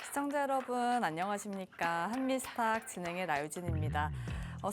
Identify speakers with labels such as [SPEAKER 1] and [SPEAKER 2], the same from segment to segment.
[SPEAKER 1] 시청자 여러분 안녕하십니까. 한미스탁 진행의 나유진입니다.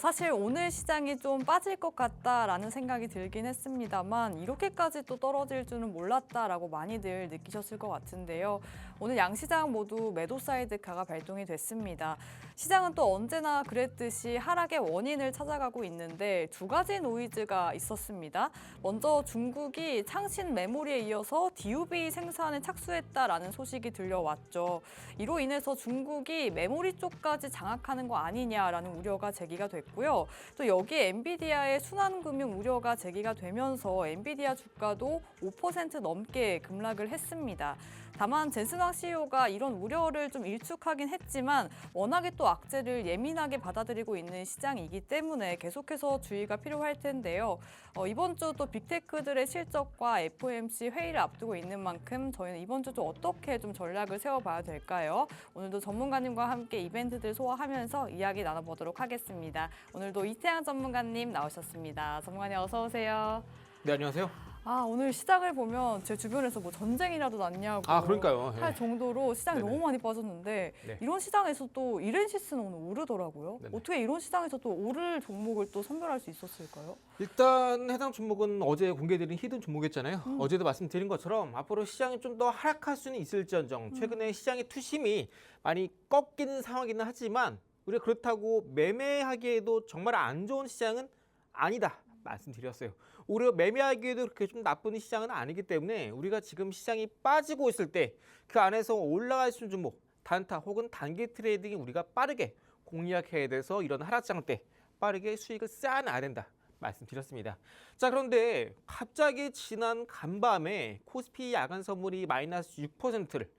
[SPEAKER 1] 사실 오늘 시장이 좀 빠질 것 같다라는 생각이 들긴 했습니다만 이렇게까지 또 떨어질 줄은 몰랐다라고 많이들 느끼셨을 것 같은데요. 오늘 양시장 모두 매도 사이드카가 발동이 됐습니다. 시장은 또 언제나 그랬듯이 하락의 원인을 찾아가고 있는데 두 가지 노이즈가 있었습니다. 먼저 중국이 창신 메모리에 이어서 DUV 생산에 착수했다라는 소식이 들려왔죠. 이로 인해서 중국이 메모리 쪽까지 장악하는 거 아니냐라는 우려가 제기가 됐고요. 또 여기에 엔비디아의 순환금융 우려가 제기가 되면서 엔비디아 주가도 5% 넘게 급락을 했습니다. 다만 젠슨왕 CEO가 이런 우려를 좀 일축하긴 했지만 워낙에 또 악재를 예민하게 받아들이고 있는 시장이기 때문에 계속해서 주의가 필요할 텐데요. 이번 주 또 빅테크들의 실적과 FOMC 회의를 앞두고 있는 만큼 저희는 이번 주 좀 어떻게 좀 전략을 세워봐야 될까요? 오늘도 전문가님과 함께 이벤트들 소화하면서 이야기 나눠보도록 하겠습니다. 오늘도 이태양 전문가님 나오셨습니다. 전문가님 어서 오세요.
[SPEAKER 2] 네, 안녕하세요.
[SPEAKER 1] 오늘 시장을 보면 제 주변에서 뭐 전쟁이라도 났냐고
[SPEAKER 2] 그러니까요.
[SPEAKER 1] 할 정도로 시장이
[SPEAKER 2] 네네.
[SPEAKER 1] 너무 많이 빠졌는데
[SPEAKER 2] 네.
[SPEAKER 1] 이런 시장에서 또 이렌시스는 오늘 오르더라고요.
[SPEAKER 2] 네네.
[SPEAKER 1] 어떻게 이런 시장에서 또 오를 종목을 또 선별할 수 있었을까요?
[SPEAKER 2] 일단 해당 종목은 어제 공개드린 히든 종목이었잖아요. 어제도 말씀드린 것처럼 앞으로 시장이 좀 더 하락할 수는 있을지언정 최근에 시장의 투심이 많이 꺾이는 상황이긴 하지만 우리가 그렇다고 매매하기에도 정말 안 좋은 시장은 아니다 말씀드렸어요. 오히려 매매하기에도 그렇게 좀 나쁜 시장은 아니기 때문에 우리가 지금 시장이 빠지고 있을 때 그 안에서 올라갈 수 있는 종목, 단타 혹은 단기 트레이딩이 우리가 빠르게 공략해야 돼서 이런 하락장 때 빠르게 수익을 쌓아놔야 된다 말씀드렸습니다. 자, 그런데 갑자기 지난 간밤에 코스피 야간 선물이 마이너스 6%를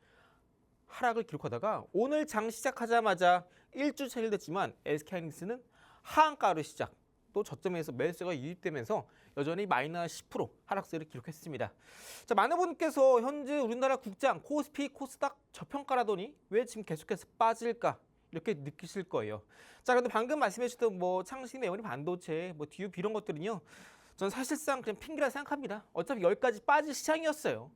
[SPEAKER 2] 하락을 기록하다가 오늘 장 시작하자마자 1주 차일 됐지만 SK하이닉스는 하한가로 시작. 또 저점에서 매수가 유입되면서 여전히 마이너스 10% 하락세를 기록했습니다. 자, 많은 분께서 현재 우리나라 국장 코스피, 코스닥 저평가라더니 왜 지금 계속해서 빠질까? 이렇게 느끼실 거예요. 자, 그런데 방금 말씀해 주셨던 뭐 창신 메모리 반도체, 뭐 DUV 이런 것들은요. 전 사실상 그냥 핑계라 생각합니다. 어차피 여기까지 빠질 시장이었어요.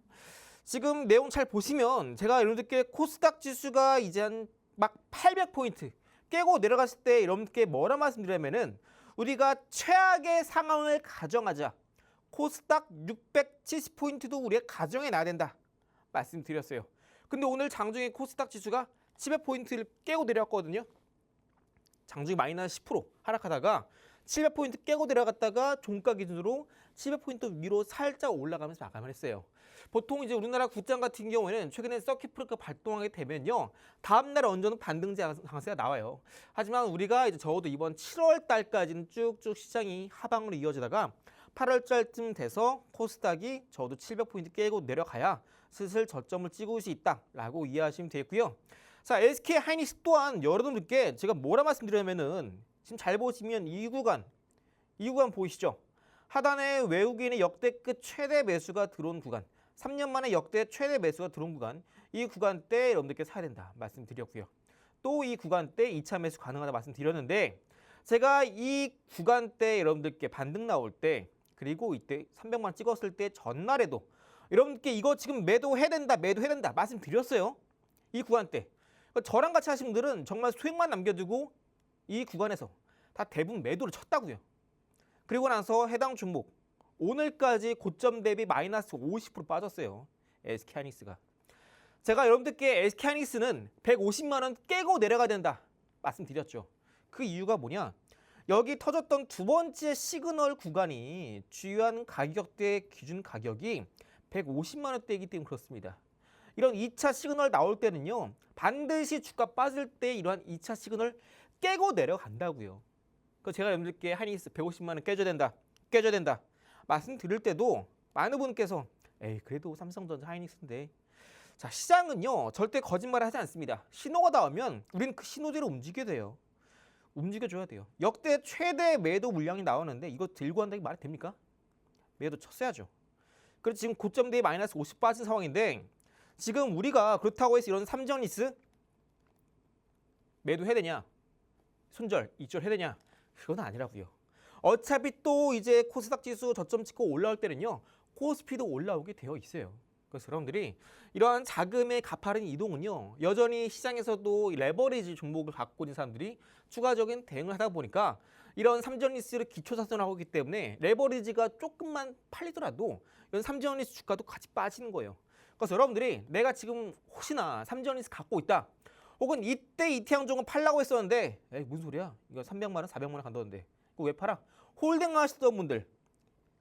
[SPEAKER 2] 지금 내용 잘 보시면 제가 여러분들께 코스닥 지수가 이제 한 막 800포인트 깨고 내려갔을 때 여러분께 뭐라 말씀드리냐면은 우리가 최악의 상황을 가정하자 코스닥 670포인트도 우리가 가정해 놔야 된다 말씀드렸어요. 근데 오늘 장중에 코스닥 지수가 700포인트를 깨고 내려왔거든요. 장중에 마이너스 10% 하락하다가 700포인트 깨고 내려갔다가 종가 기준으로 700포인트 위로 살짝 올라가면서 마감을 했어요. 보통 이제 우리나라 국장 같은 경우에는 최근에 서킷 브레이커 발동하게 되면요. 다음날 언제는 반등제 강세가 나와요. 하지만 우리가 이제 적어도 이번 7월 달까지는 쭉쭉 시장이 하방으로 이어지다가 8월 달쯤 돼서 코스닥이 적어도 700포인트 깨고 내려가야 슬슬 저점을 찍을 수 있다라고 이해하시면 되겠고요. 자, SK하이닉스 또한 여러분들께 제가 뭐라 말씀드리냐면은 지금 잘 보시면 이 구간 보이시죠? 하단에 외국인의 역대급 최대 매수가 들어온 구간, 3년 만에 역대 최대 매수가 들어온 구간, 이 구간대 여러분들께 사야 된다 말씀드렸고요. 또 이 구간대 2차 매수 가능하다 말씀드렸는데 제가 이 구간대 여러분들께 반등 나올 때 그리고 이때 300만 찍었을 때 전날에도 여러분께 이거 지금 매도해야 된다 말씀드렸어요. 이 구간대. 저랑 같이 하신 분들은 정말 수익만 남겨두고 이 구간에서 다 대부분 매도를 쳤다고요. 그리고 나서 해당 종목 오늘까지 고점 대비 마이너스 50% 빠졌어요. SK하이닉스가. 제가 여러분들께 SK하이닉스는 150만 원 깨고 내려가야 된다 말씀드렸죠. 그 이유가 뭐냐? 여기 터졌던 두 번째 시그널 구간이 주요한 가격대 기준 가격이 150만 원대이기 때문에 그렇습니다. 이런 2차 시그널 나올 때는요. 반드시 주가 빠질 때 이러한 2차 시그널 깨고 내려간다고요. 그 제가 여러분들께 하이닉스 150만 원 깨줘야 된다 말씀드릴 때도 많은 분께서 그래도 삼성전자 하이닉스인데 자, 시장은요 절대 거짓말을 하지 않습니다. 신호가 나오면 우리는 그 신호대로 움직여야 돼요. 움직여줘야 돼요. 역대 최대 매도 물량이 나오는데 이거 들고 한다는 게 말이 됩니까? 매도 쳤어야죠. 그래서 지금 고점 대비 마이너스 50 빠진 상황인데 지금 우리가 그렇다고 해서 이런 삼성리스 매도해야 되냐? 손절, 이절 해야 되냐? 그건 아니라고요. 어차피 또 이제 코스닥 지수 저점 찍고 올라올 때는요. 코스피도 올라오게 되어 있어요. 그래서 여러분들이 이러한 자금의 가파른 이동은요, 여전히 시장에서도 레버리지 종목을 갖고 있는 사람들이 추가적인 대응을 하다 보니까 이런 삼전리스를 기초자산하고 있기 때문에 레버리지가 조금만 팔리더라도 이런 삼전리스 주가도 같이 빠지는 거예요. 그래서 여러분들이 내가 지금 혹시나 삼전리스 갖고 있다, 혹은 이때 이태양종은 팔라고 했었는데 에이 무슨 소리야, 이거 300만 원 400만 원 간다는데 이거 왜 팔아? 홀딩 하시던 분들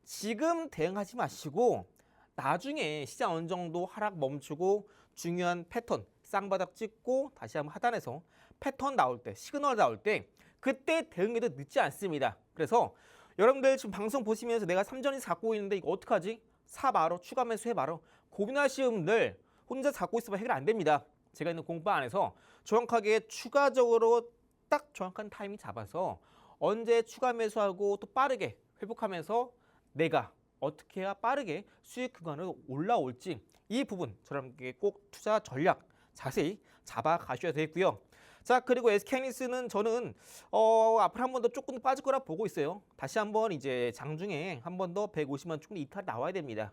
[SPEAKER 2] 지금 대응하지 마시고 나중에 시장 어느 정도 하락 멈추고 중요한 패턴 쌍바닥 찍고 다시 한번 하단에서 패턴 나올 때, 시그널 나올 때 그때 대응해도 늦지 않습니다. 그래서 여러분들 지금 방송 보시면서 내가 삼전리스 갖고 있는데 이거 어떡하지? 사 말어, 추가 매수해 말어, 고민하시는 분들 혼자 갖고 있으면 해결 안 됩니다. 제가 있는 공부 안에서 정확하게 추가적으로 딱 정확한 타이밍 잡아서 언제 추가 매수하고 또 빠르게 회복하면서 내가 어떻게 해야 빠르게 수익 구간으로 올라올지 이 부분 저랑께 꼭 투자 전략 자세히 잡아 가셔야 되겠고요. 자, 그리고 SK하이닉스는 저는 앞으로 한 번 더 조금 더 빠질 거라 보고 있어요. 다시 한번 이제 장중에 한 번 더 150만 충분히 이탈 나와야 됩니다.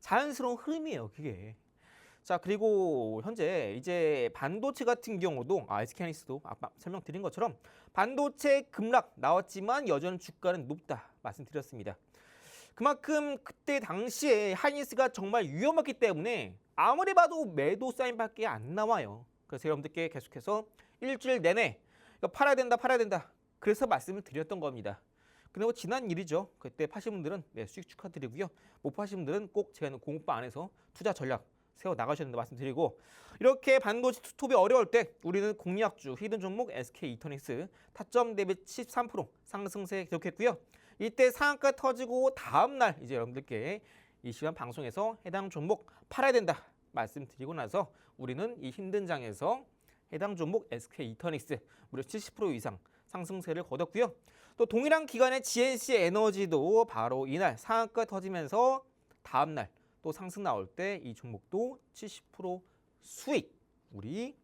[SPEAKER 2] 자연스러운 흐름이에요, 그게. 자, 그리고 현재 이제 반도체 같은 경우도 SK하이닉스도 아까 설명드린 것처럼 반도체 급락 나왔지만 여전히 주가는 높다 말씀드렸습니다. 그만큼 그때 당시에 하이닉스가 정말 위험했기 때문에 아무리 봐도 매도 사인밖에 안 나와요. 그래서 여러분들께 계속해서 일주일 내내 이거 팔아야 된다, 팔아야 된다. 그래서 말씀을 드렸던 겁니다. 근데 뭐 지난 일이죠. 그때 파신 분들은 수익 축하드리고요. 못 파신 분들은 꼭 제가 있는 공부방 안에서 투자 전략 세워 나가셔야 된다 말씀드리고, 이렇게 반도체 투톱이 어려울 때 우리는 공략주 히든 종목 SK이터닉스 타점 대비 13% 상승세 기록했고요. 이때 상한가 터지고 다음날 이제 여러분들께 이 시간 방송에서 해당 종목 팔아야 된다 말씀드리고 나서 우리는 이 힘든 장에서 해당 종목 SK이터닉스 무려 70% 이상 상승세를 거뒀고요. 또 동일한 기간에 GNC 에너지도 바로 이날 상한가 터지면서 다음날 또 상승 나올 때 이 종목도 70% 수익 우리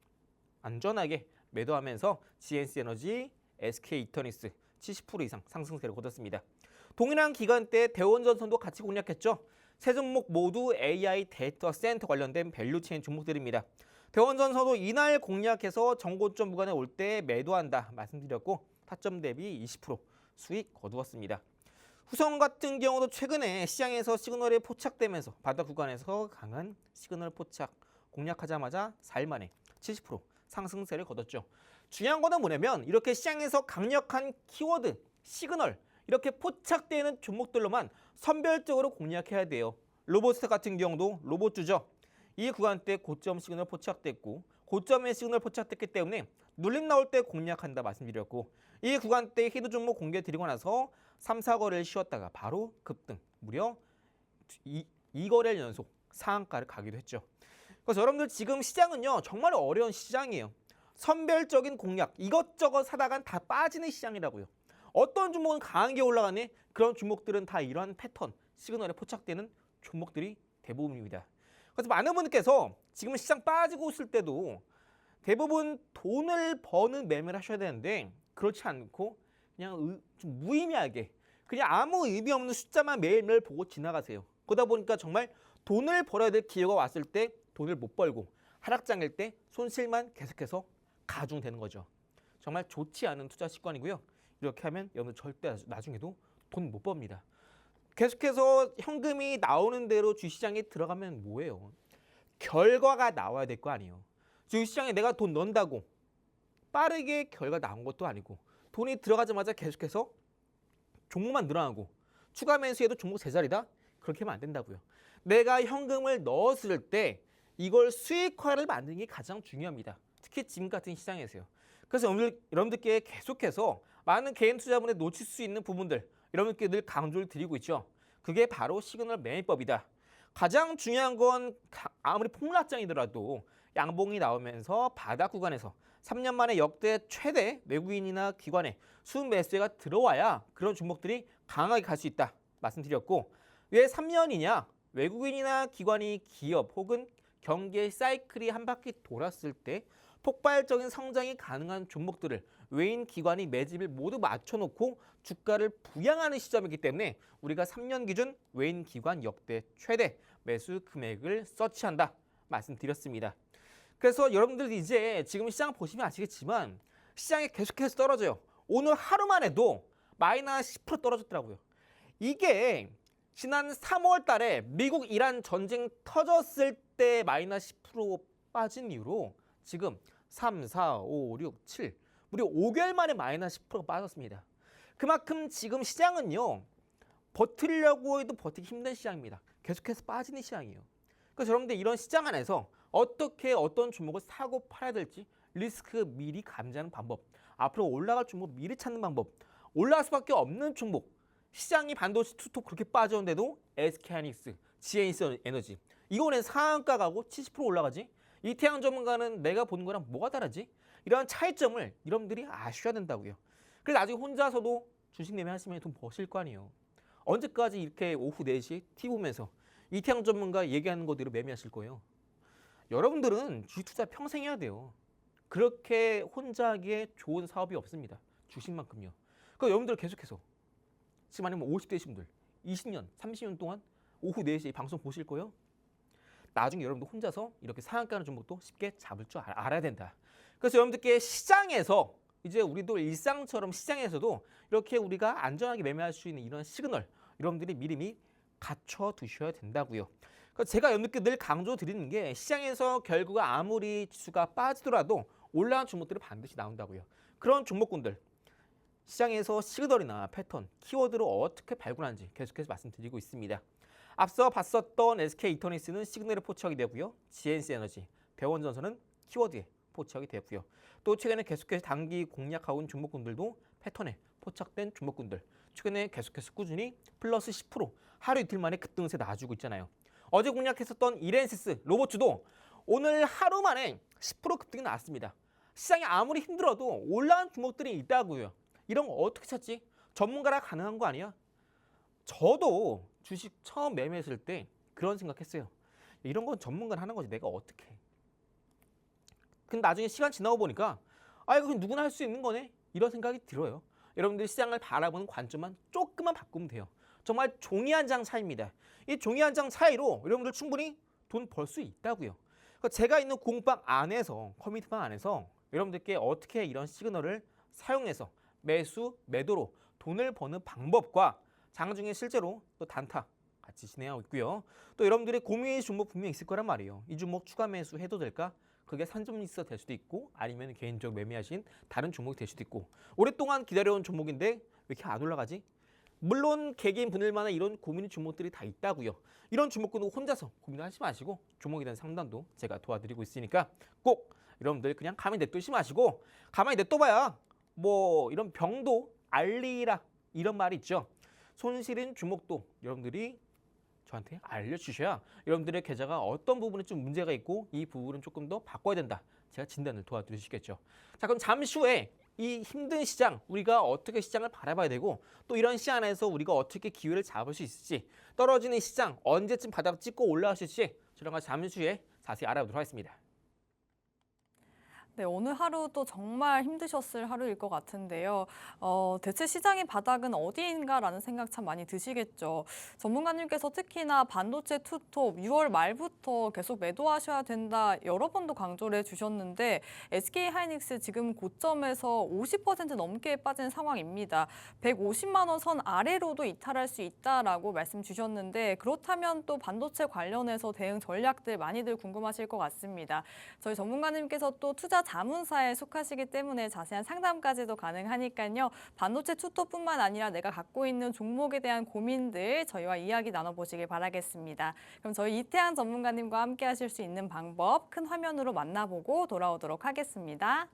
[SPEAKER 2] 안전하게 매도하면서 GNC 에너지, SK이터닉스 70% 이상 상승세를 거뒀습니다. 동일한 기간대 대원전선도 같이 공략했죠. 세 종목 모두 AI 데이터 센터 관련된 밸류체인 종목들입니다. 대원전선도 이날 공략해서 정고점 구간에 올 때 매도한다 말씀드렸고 타점 대비 20% 수익 거두었습니다. 후성 같은 경우도 최근에 시장에서 시그널에 포착되면서 바닥 구간에서 강한 시그널 포착 공략하자마자 4일 만에 70% 상승세를 거뒀죠. 중요한 거는 뭐냐면 이렇게 시장에서 강력한 키워드, 시그널 이렇게 포착되는 종목들로만 선별적으로 공략해야 돼요. 로보스터 같은 경우도 로봇주죠. 이 구간대 고점 시그널 포착됐고 고점의 시그널 포착됐기 때문에 눌림 나올 때 공략한다 말씀드렸고, 이 구간대 히든 종목 공개 드리고 나서 3, 4거래를 쉬었다가 바로 급등 무려 2거래일 연속 상한가를 가기도 했죠. 그래서 여러분들 지금 시장은요 정말 어려운 시장이에요. 선별적인 공략 이것저것 사다간 다 빠지는 시장이라고요. 어떤 종목은 강하게 올라가네, 그런 종목들은 다 이러한 패턴 시그널에 포착되는 종목들이 대부분입니다. 그래서 많은 분들께서 지금 시장 빠지고 있을 때도 대부분 돈을 버는 매매를 하셔야 되는데 그렇지 않고 그냥 좀 무의미하게 그냥 아무 의미 없는 숫자만 매일매일 보고 지나가세요. 그러다 보니까 정말 돈을 벌어야 될 기회가 왔을 때 돈을 못 벌고 하락장일 때 손실만 계속해서 가중되는 거죠. 정말 좋지 않은 투자 습관이고요. 이렇게 하면 여러분 절대 나중에도 돈 못 법니다. 계속해서 현금이 나오는 대로 주시장에 들어가면 뭐예요? 결과가 나와야 될 거 아니에요. 주시장에 내가 돈 넣는다고 빠르게 결과 나온 것도 아니고 돈이 들어가자마자 계속해서 종목만 늘어나고 추가 매수해도 종목 제자리다? 그렇게 하면 안 된다고요. 내가 현금을 넣었을 때 이걸 수익화를 만드는 게 가장 중요합니다. 특히 지금 같은 시장에서요. 그래서 여러분들께 계속해서 많은 개인 투자분에 놓칠 수 있는 부분들 여러분께 늘 강조를 드리고 있죠. 그게 바로 시그널 매매법이다. 가장 중요한 건 아무리 폭락장이더라도 양봉이 나오면서 바닥 구간에서 3년 만에 역대 최대 외국인이나 기관의 수익 매수가 들어와야 그런 종목들이 강하게 갈 수 있다 말씀드렸고, 왜 3년이냐? 외국인이나 기관이 기업 혹은 경기의 사이클이 한 바퀴 돌았을 때 폭발적인 성장이 가능한 종목들을 외인 기관이 매집을 모두 맞춰놓고 주가를 부양하는 시점이기 때문에 우리가 3년 기준 외인 기관 역대 최대 매수 금액을 서치한다 말씀드렸습니다. 그래서 여러분들 이제 지금 시장 보시면 아시겠지만 시장이 계속해서 떨어져요. 오늘 하루만 해도 마이너스 10% 떨어졌더라고요. 이게 지난 3월 달에 미국 이란 전쟁 터졌을 때 마이너스 10% 빠진 이후로 지금 3, 4, 5, 6, 7 무려 5개월 만에 마이너스 10%가 빠졌습니다. 그만큼 지금 시장은요. 버티려고 해도 버티기 힘든 시장입니다. 계속해서 빠지는 시장이에요. 그래서 여러분들 이런 시장 안에서 어떻게 어떤 종목을 사고 팔아야 될지 리스크 미리 감지하는 방법, 앞으로 올라갈 종목 미리 찾는 방법, 올라갈 수밖에 없는 종목, 시장이 반도체 투톱 그렇게 빠졌는데도 SK하이닉스, GNC 에너지 이거는 상한가 가고 70% 올라가지? 이태양 전문가는 내가 보는 거랑 뭐가 다르지? 이런 차이점을 여러분들이 아셔야 된다고요. 그래서 나중에 혼자서도 주식 매매하시면 돈 버실 거 아니에요. 언제까지 이렇게 오후 4시에 TV 보면서 이태양 전문가 얘기하는 거대로 매매하실 거예요. 여러분들은 주식 투자 평생 해야 돼요. 그렇게 혼자 하기에 좋은 사업이 없습니다. 주식만큼요. 그러니까 여러분들 계속해서 지금 아니면 50대이신 분들 20년, 30년 동안 오후 4시에 이 방송 보실 거예요. 나중에 여러분들 혼자서 이렇게 상한가는 종목도 쉽게 잡을 줄 알아야 된다. 그래서 여러분들께 시장에서 이제 우리도 일상처럼 시장에서도 이렇게 우리가 안전하게 매매할 수 있는 이런 시그널 여러분들이 미리 갖춰 두셔야 된다고요. 그러니까 제가 여러분들께 늘 강조드리는 게 시장에서 결국 아무리 지수가 빠지더라도 올라간 종목들이 반드시 나온다고요. 그런 종목군들 시장에서 시그널이나 패턴, 키워드를 어떻게 발굴하는지 계속해서 말씀드리고 있습니다. 앞서 봤었던 SK이터니스는 시그널에 포착이 되고요. GNC 에너지, 대원전선은 키워드에 포착이 되고요. 또 최근에 계속해서 단기 공략하고 있는 종목군들도 패턴에 포착된 종목군들 최근에 계속해서 꾸준히 플러스 10% 하루 이틀 만에 급등세 나와주고 있잖아요. 어제 공략했었던 이렌시스 로봇주도 오늘 하루 만에 10% 급등이 나왔습니다. 시장이 아무리 힘들어도 올라간 종목들이 있다고요. 이런 거 어떻게 찾지? 전문가라 가능한 거 아니야? 저도 주식 처음 매매했을 때 그런 생각했어요. 이런 건 전문가가 하는 거지 내가 어떻게 해. 근데 나중에 시간 지나고 보니까 이거 그냥 누구나 할 수 있는 거네 이런 생각이 들어요. 여러분들이 시장을 바라보는 관점만 조금만 바꾸면 돼요. 정말 종이 한 장 차이입니다. 이 종이 한 장 차이로 여러분들 충분히 돈 벌 수 있다고요. 그러니까 제가 있는 공방 안에서 커뮤니티방 안에서 여러분들께 어떻게 이런 시그널을 사용해서 매수, 매도로 돈을 버는 방법과 장중에 실제로 또 단타 같이 진행하고 있고요. 또 여러분들의 고민의 종목 분명히 있을 거란 말이에요. 이 종목 추가 매수 해도 될까? 그게 산점리스가 될 수도 있고 아니면 개인적으로 매매하신 다른 종목이 될 수도 있고 오랫동안 기다려온 종목인데 왜 이렇게 안 올라가지? 물론 개개인 분들만의 이런 고민의 종목들이 다 있다고요. 이런 종목군은 혼자서 고민을 하지 마시고 종목에 대한 상담도 제가 도와드리고 있으니까 꼭 여러분들 그냥 가만히 냅두지 마시고 가만히 냅둬봐야 뭐 이런 병도 알리라 이런 말이 있죠. 손실인 종목도 여러분들이 저한테 알려주셔야 여러분들의 계좌가 어떤 부분에 좀 문제가 있고 이 부분은 조금 더 바꿔야 된다. 제가 진단을 도와드리시겠죠. 자, 그럼 잠시 후에 이 힘든 시장 우리가 어떻게 시장을 바라봐야 되고 또 이런 시장 안에서 우리가 어떻게 기회를 잡을 수 있을지 떨어지는 시장 언제쯤 바닥 찍고 올라갈 수 있을지 저랑 같이 잠시 후에 자세히 알아보도록 하겠습니다.
[SPEAKER 1] 네, 오늘 하루도 정말 힘드셨을 하루일 것 같은데요. 대체 시장의 바닥은 어디인가라는 생각 참 많이 드시겠죠. 전문가님께서 특히나 반도체 투톱 6월 말부터 계속 매도하셔야 된다 여러 번도 강조를 해주셨는데 SK하이닉스 지금 고점에서 50% 넘게 빠진 상황입니다. 150만 원 선 아래로도 이탈할 수 있다라고 말씀 주셨는데 그렇다면 또 반도체 관련해서 대응 전략들 많이들 궁금하실 것 같습니다. 저희 전문가님께서 또 투자 자문사에 속하시기 때문에 자세한 상담까지도 가능하니까요. 반도체 투톱뿐만 아니라 내가 갖고 있는 종목에 대한 고민들 저희와 이야기 나눠보시길 바라겠습니다. 그럼 저희 이태양 전문가님과 함께 하실 수 있는 방법 큰 화면으로 만나보고 돌아오도록 하겠습니다.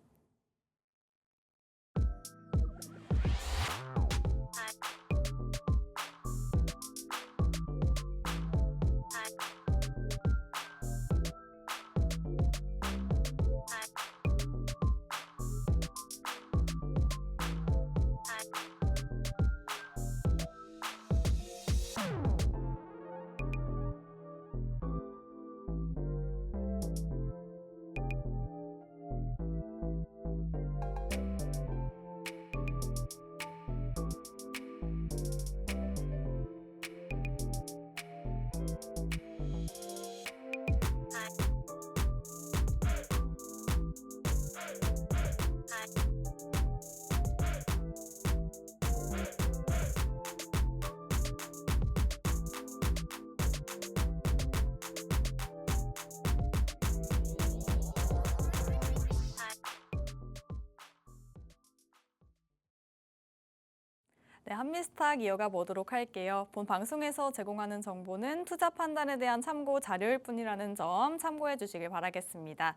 [SPEAKER 1] 네, 한미스탁 이어가 보도록 할게요. 본 방송에서 제공하는 정보는 투자 판단에 대한 참고 자료일 뿐이라는 점 참고해 주시길 바라겠습니다.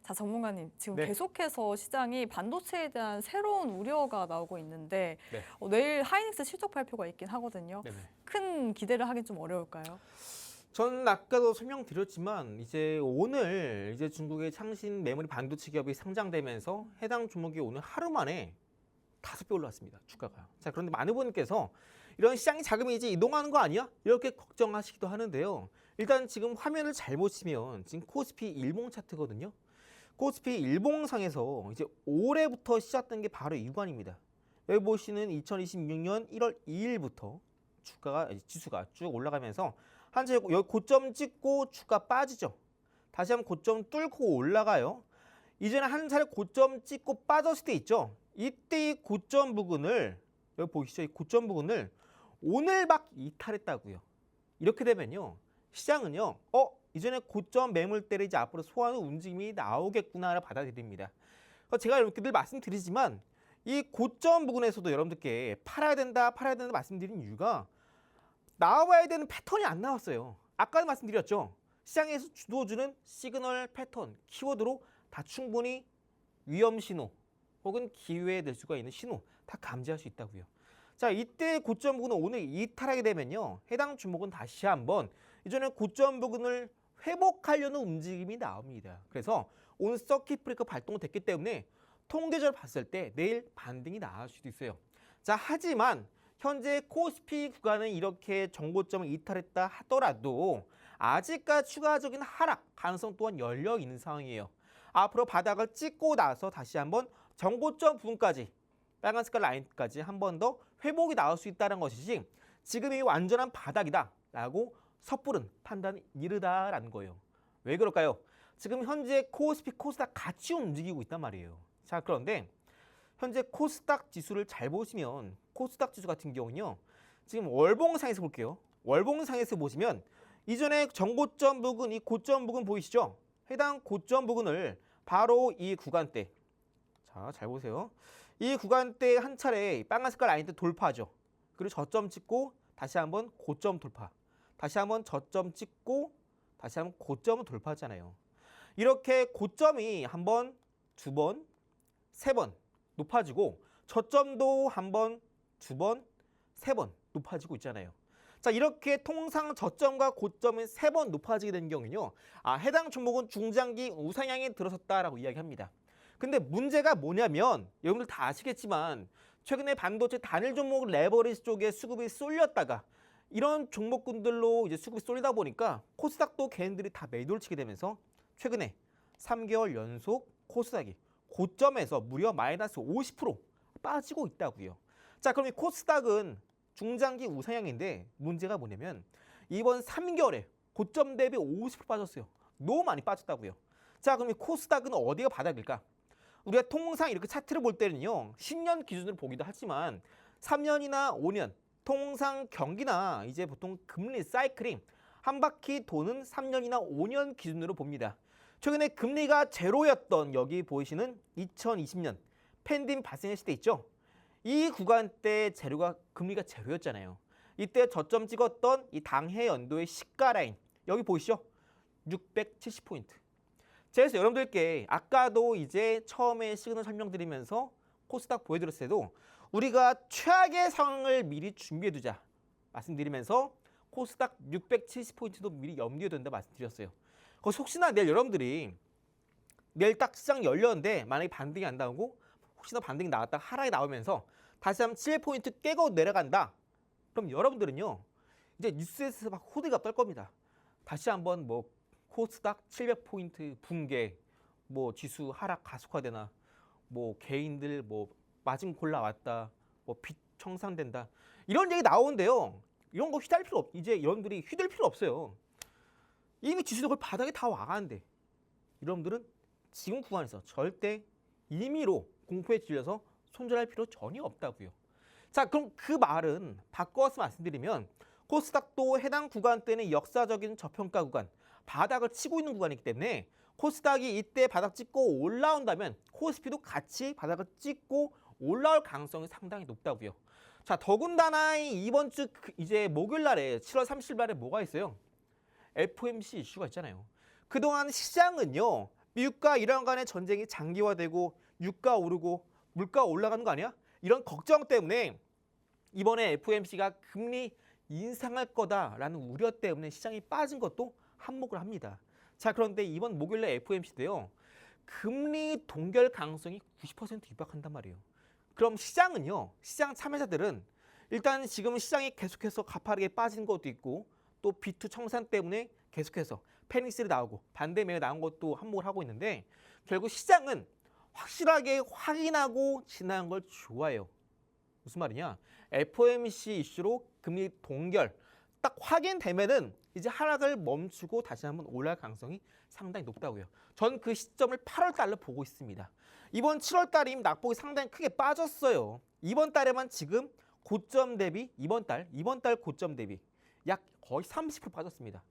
[SPEAKER 1] 자, 전문가님, 지금
[SPEAKER 2] 네.
[SPEAKER 1] 계속해서 시장이 반도체에 대한 새로운 우려가 나오고 있는데
[SPEAKER 2] 네.
[SPEAKER 1] 내일 하이닉스 실적 발표가 있긴 하거든요.
[SPEAKER 2] 네네.
[SPEAKER 1] 큰 기대를 하긴 좀 어려울까요?
[SPEAKER 2] 저는 아까도 설명드렸지만 이제 오늘 이제 중국의 창신 메모리 반도체 기업이 상장되면서 해당 종목이 오늘 하루 만에 5배 올랐습니다. 주가가. 자, 그런데 많은 분께서 이런 시장이 자금이 이제 이동하는 거 아니야? 이렇게 걱정하시기도 하는데요. 일단 지금 화면을 잘 보시면 지금 코스피 일봉 차트거든요. 코스피 일봉상에서 이제 올해부터 시작된 게 바로 이 구간입니다. 여기 보시는 2026년 1월 2일부터 지수가 쭉 올라가면서 한차 여기 고점 찍고 주가 빠지죠. 다시 한번 고점 뚫고 올라가요. 이전에 한 차례 고점 찍고 빠졌을 때 있죠. 이때 이 고점 부근을 여기 보이시죠? 이 고점 부근을 오늘 막 이탈했다고요. 이렇게 되면요. 시장은요. 이전에 고점 매물대를 이제 앞으로 소화하는 움직임이 나오겠구나를 받아들입니다. 제가 이렇게 늘 말씀드리지만 이 고점 부근에서도 여러분들께 팔아야 된다 말씀드린 이유가 나와야 되는 패턴이 안 나왔어요. 아까도 말씀드렸죠. 시장에서 주도주는 시그널 패턴, 키워드로 다 충분히 위험 신호 혹은 기회에 될 수가 있는 신호 다 감지할 수 있다고요. 자, 이때 고점 부근은 오늘 이탈하게 되면요. 해당 종목은 다시 한번 이전에 고점 부근을 회복하려는 움직임이 나옵니다. 그래서 오늘 서킷 브레이커 발동됐기 때문에 통계적으로 봤을 때 내일 반등이 나올 수도 있어요. 자, 하지만 현재 코스피 구간은 이렇게 정고점을 이탈했다 하더라도 아직까지 추가적인 하락 가능성 또한 열려 있는 상황이에요. 앞으로 바닥을 찍고 나서 다시 한번 정고점 부분까지 빨간 색깔 라인까지 한 번 더 회복이 나올 수 있다는 것이지 지금이 완전한 바닥이다라고 섣부른 판단이 이르다라는 거예요. 왜 그럴까요? 지금 현재 코스피, 코스닥 같이 움직이고 있단 말이에요. 자, 그런데 현재 코스닥 지수를 잘 보시면 코스닥 지수 같은 경우는요. 지금 월봉상에서 볼게요. 월봉상에서 보시면 이전에 정고점 부근, 이 고점 부근 보이시죠? 해당 고점 부근을 바로 이 구간대, 자, 잘 보세요. 이 구간대 한 차례 빨간 색깔 라인 때 돌파하죠. 그리고 저점 찍고 다시 한번 고점 돌파. 다시 한번 저점 찍고 다시 한번 고점을 돌파하잖아요. 이렇게 고점이 한 번, 두 번, 세 번 높아지고 저점도 한 번, 두 번, 세 번 높아지고 있잖아요. 자, 이렇게 통상 저점과 고점이 세 번 높아지게 된 경우는요. 해당 종목은 중장기 우상향에 들어섰다라고 이야기합니다. 근데 문제가 뭐냐면 여러분들 다 아시겠지만 최근에 반도체 단일 종목 레버리지 쪽에 수급이 쏠렸다가 이런 종목군들로 이제 수급이 쏠리다 보니까 코스닥도 개인들이 다 매도를 치게 되면서 최근에 3개월 연속 코스닥이 고점에서 무려 마이너스 50% 빠지고 있다고요. 자, 그럼 이 코스닥은 중장기 우상향인데 문제가 뭐냐면 이번 3개월에 고점 대비 50% 빠졌어요. 너무 많이 빠졌다고요. 자, 그럼 이 코스닥은 어디가 바닥일까? 우리가 통상 이렇게 차트를 볼 때는요. 10년 기준으로 보기도 하지만 3년이나 5년 통상 경기나 이제 보통 금리 사이클링 한 바퀴 도는 3년이나 5년 기준으로 봅니다. 최근에 금리가 제로였던 여기 보이시는 2020년 팬데믹 발생했을 때 있죠. 이 구간 때 금리가 제로였잖아요. 이때 저점 찍었던 이 당해 연도의 시가 라인 여기 보이시죠? 670포인트. 그래서 여러분들께 아까도 이제 처음에 시그널 설명드리면서 코스닥 보여드렸을 때도 우리가 최악의 상황을 미리 준비해두자 말씀드리면서 코스닥 670포인트도 미리 염두에 둔다 말씀드렸어요. 그래서 혹시나 내일 여러분들이 내일 딱 시장 열렸는데 만약에 반등이 안 나오고 혹시나 반등이 나왔다 하락이 나오면서 다시 한번 7포인트 깨고 내려간다. 그럼 여러분들은요 이제 뉴스에서 막 호들갑 떨 겁니다. 다시 한번 뭐 코스닥 700포인트 붕괴, 뭐 지수 하락 가속화되나, 뭐 개인들 뭐 마진 골라왔다, 뭐 빚 청산된다 이런 얘기 나오는데요. 이런 거 휘둘 필요 이제 여러분들이 휘둘 필요 없어요. 이미 지수도 거의 바닥에 다 와가는데 여러분들은 지금 구간에서 절대 임의로 공포에 질려서 손절할 필요 전혀 없다고요. 자, 그럼 그 말은 바꿔서 말씀드리면 코스닥도 해당 구간대는 역사적인 저평가 구간, 바닥을 치고 있는 구간이기 때문에 코스닥이 이때 바닥 찍고 올라온다면 코스피도 같이 바닥을 찍고 올라올 가능성이 상당히 높다고요. 자, 더군다나 이번 주 이제 목요일 날에 7월 30일 날에 뭐가 있어요? FOMC 이슈가 있잖아요. 그동안 시장은요. 미국과 이란 간의 전쟁이 장기화되고 유가 오르고 물가 올라가는 거 아니야? 이런 걱정 때문에 이번에 FOMC가 금리 인상할 거다라는 우려 때문에 시장이 빠진 것도 한몫을 합니다. 자, 그런데 이번 목요일에 FOMC인데요. 금리 동결 가능성이 90% 육박한단 말이에요. 그럼 시장은요. 시장 참여자들은 일단 지금 시장이 계속해서 가파르게 빠진 것도 있고 또 B2 청산 때문에 계속해서 패닉셀이 나오고 반대 매매 나온 것도 한몫을 하고 있는데 결국 시장은 확실하게 확인하고 지나간 걸 좋아해요. 무슨 말이냐? FOMC 이슈로 금리 동결 딱 확인되면은 이제 하락을 멈추고 다시 한번 올라갈 가능성이 상당히 높다고요. 전 그 시점을 8월 달로 보고 있습니다. 이번 7월 달에 이미 낙폭이 상당히 크게 빠졌어요. 이번 달에만 지금 고점 대비 이번 달 고점 대비 약 거의 30% 빠졌습니다.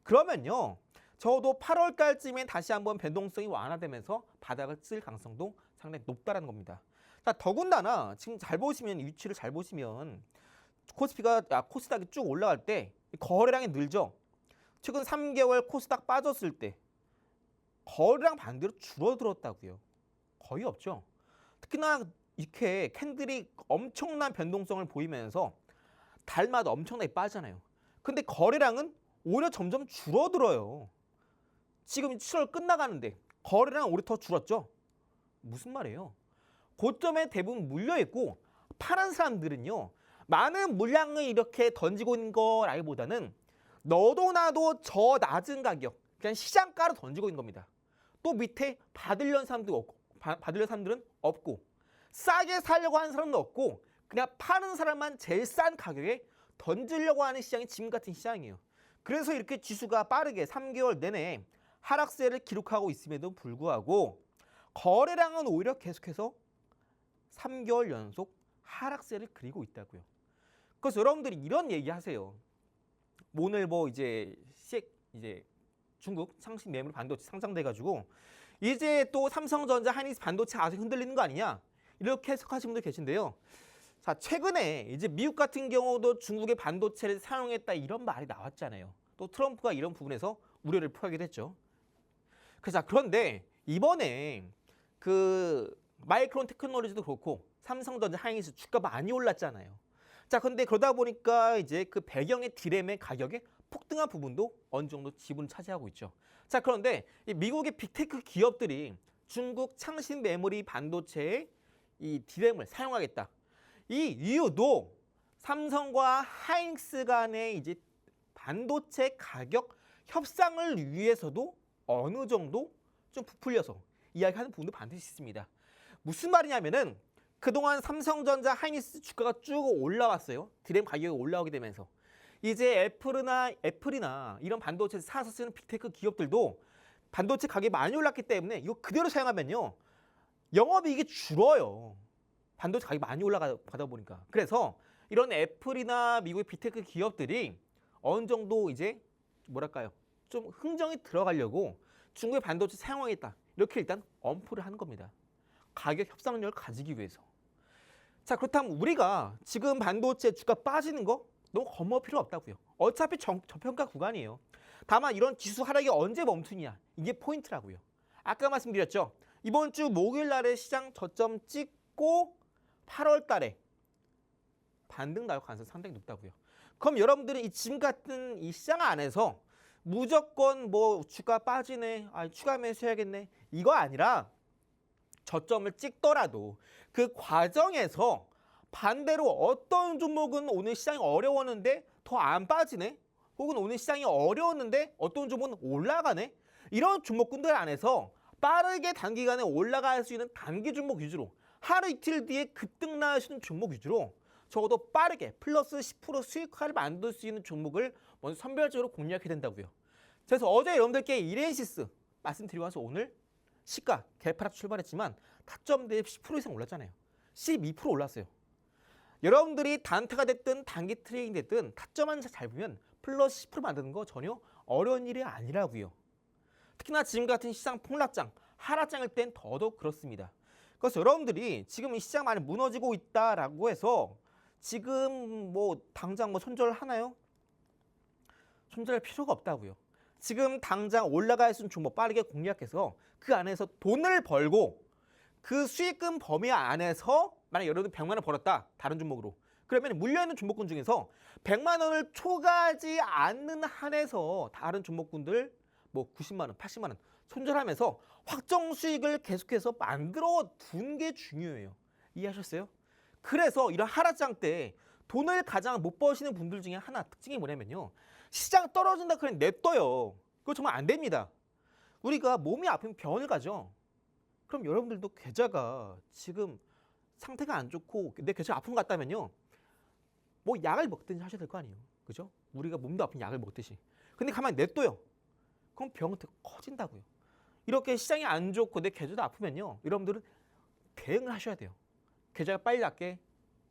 [SPEAKER 2] 그러면요. 적어도 8월 달쯤에 다시 한번 변동성이 완화되면서 바닥을 칠 가능성도 상당히 높다라는 겁니다. 자, 더군다나 지금 잘 보시면 이 위치를 잘 보시면 코스닥이 쭉 올라갈 때 거래량이 늘죠. 최근 3개월 코스닥 빠졌을 때 거래량 반대로 줄어들었다고요. 거의 없죠. 특히나 이렇게 캔들이 엄청난 변동성을 보이면서 달마다 엄청나게 빠지잖아요. 근데 거래량은 오히려 점점 줄어들어요. 지금 7월 끝나가는데 거래량은 오히려 더 줄었죠. 무슨 말이에요? 고점에 대부분 물려있고 파는 사람들은요. 많은 물량을 이렇게 던지고 있는 거라기보다는 너도 나도 저 낮은 가격 그냥 시장가로 던지고 있는 겁니다. 또 밑에 받으려는 사람들은 없고 싸게 사려고 하는 사람도 없고 그냥 파는 사람만 제일 싼 가격에 던지려고 하는 시장이 지금 같은 시장이에요. 그래서 이렇게 지수가 빠르게 3개월 내내 하락세를 기록하고 있음에도 불구하고 거래량은 오히려 계속해서 3개월 연속 하락세를 그리고 있다고요. 그래서 여러분들이 이런 얘기 하세요. 오늘 이제 중국 상식 매물 반도체 상장돼 가지고 이제 또 삼성전자 하이닉스 반도체 아주 흔들리는 거 아니냐? 이렇게 해석하시는 분들 계신데요. 자, 최근에 이제 미국 같은 경우도 중국의 반도체를 사용했다 이런 말이 나왔잖아요. 또 트럼프가 이런 부분에서 우려를 표하기도 했죠. 그런데 이번에 그 마이크론 테크놀로지도 그렇고 삼성전자 하이닉스 주가 많이 올랐잖아요. 자, 근데 그러다 보니까 이제 그 배경의 디램의 가격에 폭등한 부분도 어느 정도 지분을 차지하고 있죠. 자, 그런데 이 미국의 빅테크 기업들이 중국 창신 메모리 반도체의 이 디램을 사용하겠다. 이 이유도 삼성과 하이닉스 간의 이제 반도체 가격 협상을 위해서도 어느 정도 좀 부풀려서 이야기하는 부분도 반드시 있습니다. 무슨 말이냐면은 그동안 삼성전자 하이닉스 주가가 쭉 올라왔어요. 디램 가격이 올라오게 되면서 이제 애플이나 이런 반도체 사서 쓰는 빅테크 기업들도 반도체 가격이 많이 올랐기 때문에 이거 그대로 사용하면요 영업이익이 줄어요. 반도체 가격이 많이 올라가다 보니까. 그래서 이런 애플이나 미국의 빅테크 기업들이 어느 정도 이제 좀 흥정이 들어가려고 중국의 반도체 사용하겠다. 이렇게 일단 엄포를 하는 겁니다. 가격 협상력을 가지기 위해서. 자, 그렇다면 우리가 지금 반도체 주가 빠지는 거 너무 겁먹을 필요 없다고요. 어차피 저평가 구간이에요. 다만 이런 지수 하락이 언제 멈추냐 이게 포인트라고요. 아까 말씀드렸죠. 이번 주 목요일 날에 시장 저점 찍고 8월 달에 반등 나올 가능성이 상당히 높다고요. 그럼 여러분들은 이 지금 같은 이 시장 안에서 무조건 주가 빠지네, 추가 매수해야겠네 이거 아니라 저점을 찍더라도 그 과정에서 반대로 어떤 종목은 오늘 시장이 어려웠는데 더 안 빠지네, 혹은 오늘 시장이 어려웠는데 어떤 종목은 올라가네, 이런 종목군들 안에서 빠르게 단기간에 올라갈 수 있는 단기 종목 위주로 하루 이틀 뒤에 급등 나올 수 있는 종목 위주로 적어도 빠르게 플러스 10% 수익화를 만들 수 있는 종목을 먼저 선별적으로 공략해야 된다고요. 그래서 어제 여러분들께 이렌시스 말씀드리고 와서 오늘 시가 개파락 출발했지만 타점 대비 10% 이상 올랐잖아요. 12% 올랐어요. 여러분들이 단타가 됐든 단기 트레이딩 됐든 타점만 잘 보면 플러스 10% 만드는 거 전혀 어려운 일이 아니라고요. 특히나 지금 같은 시장 폭락장, 하락장일 땐 더더욱 그렇습니다. 그래서 여러분들이 지금 이 시장 많이 무너지고 있다라고 해서 지금 뭐 당장 뭐 손절하나요? 손절할 필요가 없다고요. 지금 당장 올라갈 수 있는 종목 빠르게 공략해서 그 안에서 돈을 벌고 그 수익금 범위 안에서 만약 여러분 100만 원 벌었다. 다른 종목으로. 그러면 물려있는 종목군 중에서 100만 원을 초과하지 않는 한에서 다른 종목군들 뭐 90만 원, 80만 원 손절하면서 확정 수익을 계속해서 만들어 둔 게 중요해요. 이해하셨어요? 그래서 이런 하락장 때 돈을 가장 못 버시는 분들 중에 하나 특징이 뭐냐면요. 시장 떨어진다 그러면 냅둬요. 그거 정말 안 됩니다. 우리가 몸이 아프면 병원을 가죠. 그럼 여러분들도 계좌가 지금 상태가 안 좋고 내 계좌가 아픈 것 같다면요. 뭐 약을 먹든지 하셔야 될 거 아니에요. 그죠? 우리가 몸도 아픈 약을 먹듯이. 근데 가만히 냅둬요. 그럼 병은 더 커진다고요. 이렇게 시장이 안 좋고 내 계좌도 아프면요. 여러분들은 대응을 하셔야 돼요. 계좌가 빨리 낫게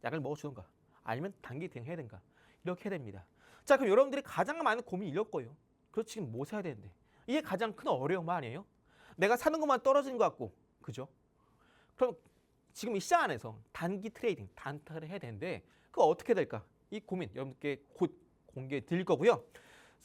[SPEAKER 2] 약을 먹어주던가 아니면 단기 대응해야 된가 이렇게 해야 됩니다. 자, 그럼 여러분들이 가장 많은 고민이 이럴 거예요. 그렇지, 지금 뭐 사야 되는데. 이게 가장 큰 어려움 아니에요? 내가 사는 것만 떨어지는 것 같고, 그죠? 그럼 지금 이 시장 안에서 단기 트레이딩, 단타를 해야 되는데 그거 어떻게 될까? 이 고민 여러분들께 곧 공개해 드릴 거고요.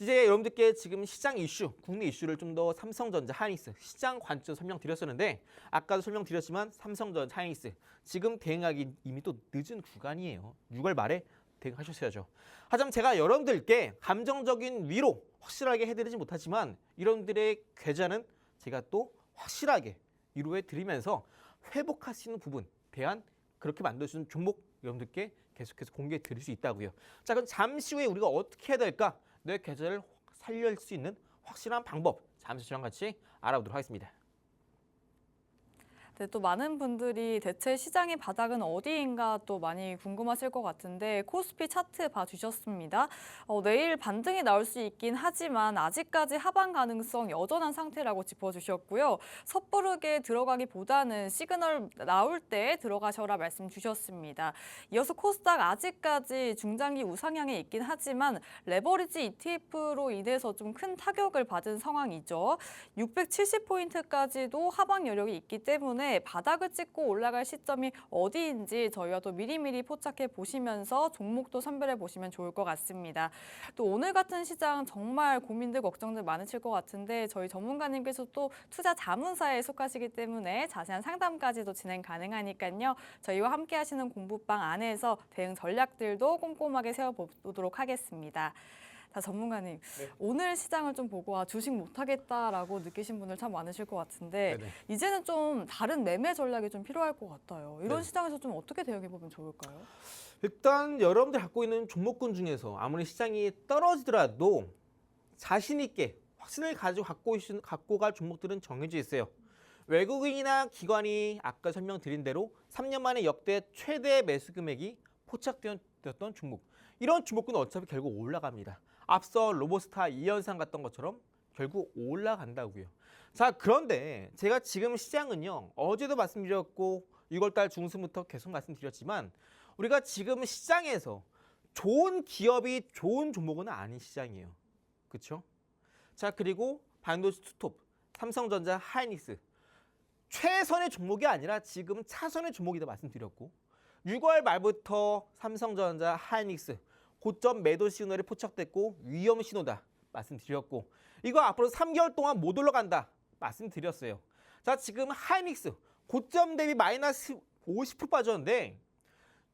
[SPEAKER 2] 이제 여러분들께 지금 시장 이슈, 국내 이슈를 좀 더 삼성전자, 하이닉스 시장 관점 설명드렸었는데 아까도 설명드렸지만 삼성전자, 하이닉스 지금 대응하기 이미 또 늦은 구간이에요. 6월 말에 대응하셨어야죠. 하지만 제가 여러분들께 감정적인 위로 확실하게 해드리지 못하지만 여러분들의 계좌는 제가 또 확실하게 위로해 드리면서 회복할 수 있는 부분 대한 그렇게 만들어주는 종목 여러분들께 계속해서 공개해 드릴 수 있다고요. 자, 그럼 잠시 후에 우리가 어떻게 해야 될까? 내 계좌를 살릴 수 있는 확실한 방법 잠시 저랑 같이 알아보도록 하겠습니다.
[SPEAKER 1] 네, 또 많은 분들이 대체 시장의 바닥은 어디인가 또 많이 궁금하실 것 같은데 코스피 차트 봐주셨습니다. 내일 반등이 나올 수 있긴 하지만 아직까지 하방 가능성 여전한 상태라고 짚어주셨고요. 섣부르게 들어가기보다는 시그널 나올 때 들어가셔라 말씀 주셨습니다. 이어서 코스닥 아직까지 중장기 우상향에 있긴 하지만 레버리지 ETF로 인해서 좀 큰 타격을 받은 상황이죠. 670포인트까지도 하방 여력이 있기 때문에 바닥을 찍고 올라갈 시점이 어디인지 저희와 또 미리미리 포착해 보시면서 종목도 선별해 보시면 좋을 것 같습니다. 또 오늘 같은 시장 정말 고민들 걱정들 많으실 것 같은데 저희 전문가님께서 또 투자 자문사에 속하시기 때문에 자세한 상담까지도 진행 가능하니까요. 저희와 함께 하시는 공부방 안에서 대응 전략들도 꼼꼼하게 세워보도록 하겠습니다. 자, 전문가님,
[SPEAKER 2] 네.
[SPEAKER 1] 오늘 시장을 좀 보고 주식 못하겠다라고 느끼신 분들 참 많으실 것 같은데
[SPEAKER 2] 네네.
[SPEAKER 1] 이제는 좀 다른 매매 전략이 좀 필요할 것 같아요. 이런
[SPEAKER 2] 네.
[SPEAKER 1] 시장에서 좀 어떻게 대응해보면 좋을까요?
[SPEAKER 2] 일단 여러분들 갖고 있는 종목군 중에서 아무리 시장이 떨어지더라도 자신 있게 확신을 가지고 갖고 갈 종목들은 정해져 있어요. 외국인이나 기관이 아까 설명드린 대로 3년 만에 역대 최대 매수 금액이 포착되었던 종목. 이런 종목군은 어차피 결국 올라갑니다. 앞서 로보스타 2연상 갔던 것처럼 결국 올라간다고요. 자, 그런데 제가 지금 시장은요. 어제도 말씀드렸고 6월달 중순부터 계속 말씀드렸지만 우리가 지금 시장에서 좋은 기업이 좋은 종목은 아닌 시장이에요. 그렇죠? 자, 그리고 반도체 투톱, 삼성전자, 하이닉스 최선의 종목이 아니라 지금 차선의 종목이다 말씀드렸고 6월 말부터 삼성전자, 하이닉스 고점 매도 시그널이 포착됐고 위험 신호다 말씀드렸고 이거 앞으로 3개월 동안 못 올라간다 말씀드렸어요. 자, 지금 하이닉스 고점 대비 마이너스 50% 빠졌는데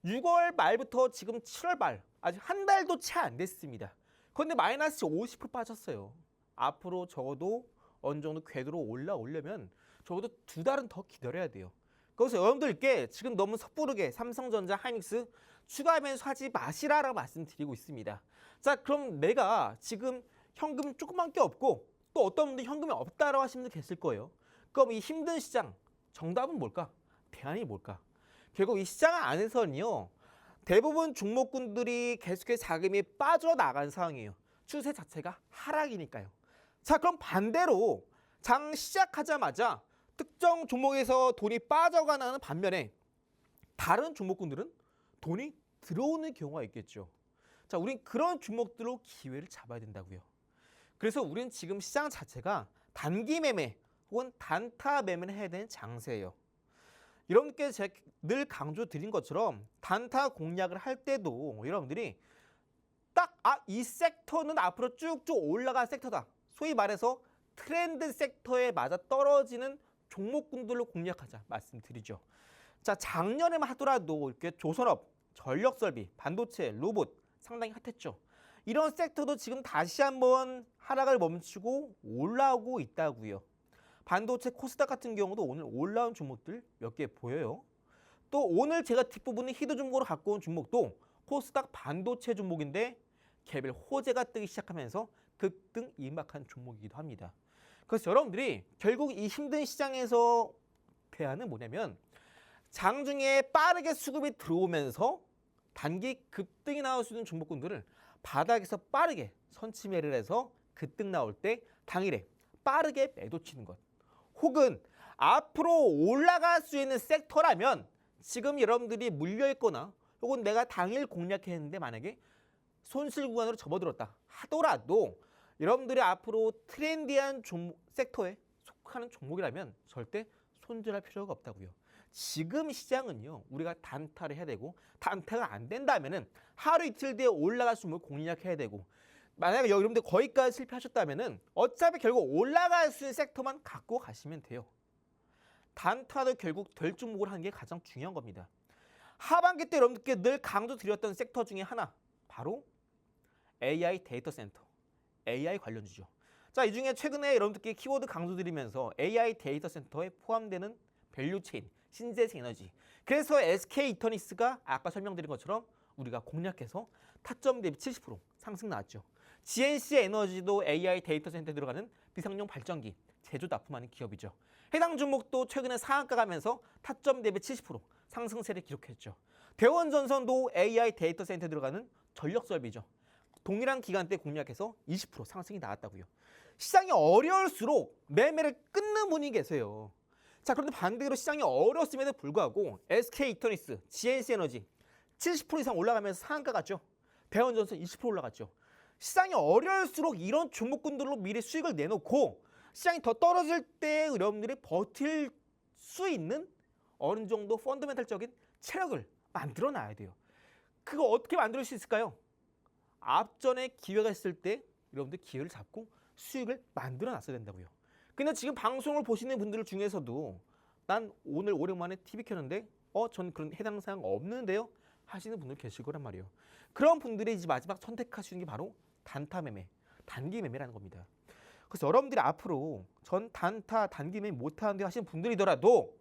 [SPEAKER 2] 6월 말부터 지금 7월 말 아직 한 달도 채 안 됐습니다. 그런데 마이너스 50% 빠졌어요. 앞으로 적어도 어느 정도 궤도로 올라오려면 적어도 2달은 더 기다려야 돼요. 그래서 여러분들께 지금 너무 섣부르게 삼성전자, 하이닉스 추가 매수하지 마시라라고 말씀드리고 있습니다. 자, 그럼 내가 지금 현금 조그만게 없고 또 어떤 분들 현금이 없다라고 하시는 분들 계실 거예요. 그럼 이 힘든 시장 정답은 뭘까? 대안이 뭘까? 결국 이 시장 안에서는요. 대부분 종목군들이 계속해서 자금이 빠져나간 상황이에요. 추세 자체가 하락이니까요. 자, 그럼 반대로 장 시작하자마자 특정 종목에서 돈이 빠져가는 반면에 다른 종목군들은 돈이 들어오는 경우가 있겠죠. 자, 우린 그런 종목들로 기회를 잡아야 된다고요. 그래서 우린 지금 시장 자체가 단기 매매 혹은 단타 매매를 해야 되는 장세예요. 여러분께 제가 늘 강조드린 것처럼 단타 공략을 할 때도 여러분들이 딱 이 섹터는 앞으로 쭉쭉 올라갈 섹터다. 소위 말해서 트렌드 섹터에 맞아 떨어지는 종목군들로 공략하자 말씀드리죠. 자, 작년에만 하더라도 이렇게 조선업, 전력설비, 반도체, 로봇 상당히 핫했죠. 이런 섹터도 지금 다시 한번 하락을 멈추고 올라오고 있다고요. 반도체 코스닥 같은 경우도 오늘 올라온 종목들 몇 개 보여요. 또 오늘 제가 뒷부분에 히드 종목으로 갖고 온 종목도 코스닥 반도체 종목인데 개별 호재가 뜨기 시작하면서 급등 임박한 종목이기도 합니다. 그래서 여러분들이 결국 이 힘든 시장에서 대안은 뭐냐면 장중에 빠르게 수급이 들어오면서 단기 급등이 나올 수 있는 종목군들을 바닥에서 빠르게 선취매를 해서 급등 나올 때 당일에 빠르게 매도 치는 것. 혹은 앞으로 올라갈 수 있는 섹터라면 지금 여러분들이 물려있거나 혹은 내가 당일 공략했는데 만약에 손실 구간으로 접어들었다 하더라도 여러분들이 앞으로 트렌디한 섹터에 속하는 종목이라면 절대 손절할 필요가 없다고요. 지금 시장은요, 우리가 단타를 해야 되고 단타가 안 된다면은 하루 이틀 뒤에 올라갈 수 있는 공략해야 되고 만약에 여러분들 거기까지 실패하셨다면은 어차피 결국 올라갈 수 있는 섹터만 갖고 가시면 돼요. 단타도 결국 될 종목을 하는 게 가장 중요한 겁니다. 하반기 때 여러분들께 늘 강조드렸던 섹터 중에 하나 바로 AI 데이터 센터, AI 관련주죠. 자, 이 중에 최근에 여러분들께 키워드 강조드리면서 AI 데이터 센터에 포함되는 밸류체인, 신재생 에너지. 그래서 SK 이터니스가 아까 설명드린 것처럼 우리가 공략해서 타점 대비 70% 상승 나왔죠. GNC 에너지도 AI 데이터 센터에 들어가는 비상용 발전기 제조 납품하는 기업이죠. 해당 종목도 최근에 상한가 가면서 타점 대비 70% 상승세를 기록했죠. 대원전선도 AI 데이터 센터에 들어가는 전력 설비죠. 동일한 기간대 공략해서 20% 상승이 나왔다고요. 시장이 어려울수록 매매를 끊는 분이 계세요. 자, 그런데 반대로 시장이 어려웠음에도 불구하고 SK 이터니스, GNC 에너지 70% 이상 올라가면서 상한가 갔죠. 대원전선 20% 올라갔죠. 시장이 어려울수록 이런 종목군들로 미리 수익을 내놓고 시장이 더 떨어질 때 여러분들이 버틸 수 있는 어느 정도 펀더멘탈적인 체력을 만들어 놔야 돼요. 그거 어떻게 만들 수 있을까요? 앞전에 기회가 있을 때 여러분들 기회를 잡고 수익을 만들어 놨어야 된다고요. 근데 지금 방송을 보시는 분들 중에서도 난 오늘 오랜만에 TV 켰는데 전 그런 해당 사항 없는데요 하시는 분들 계실 거란 말이에요. 그런 분들이 이제 마지막 선택하시는 게 바로 단타 매매, 단기 매매라는 겁니다. 그래서 여러분들이 앞으로 전 단타, 단기 매매 못하는데 하시는 분들이더라도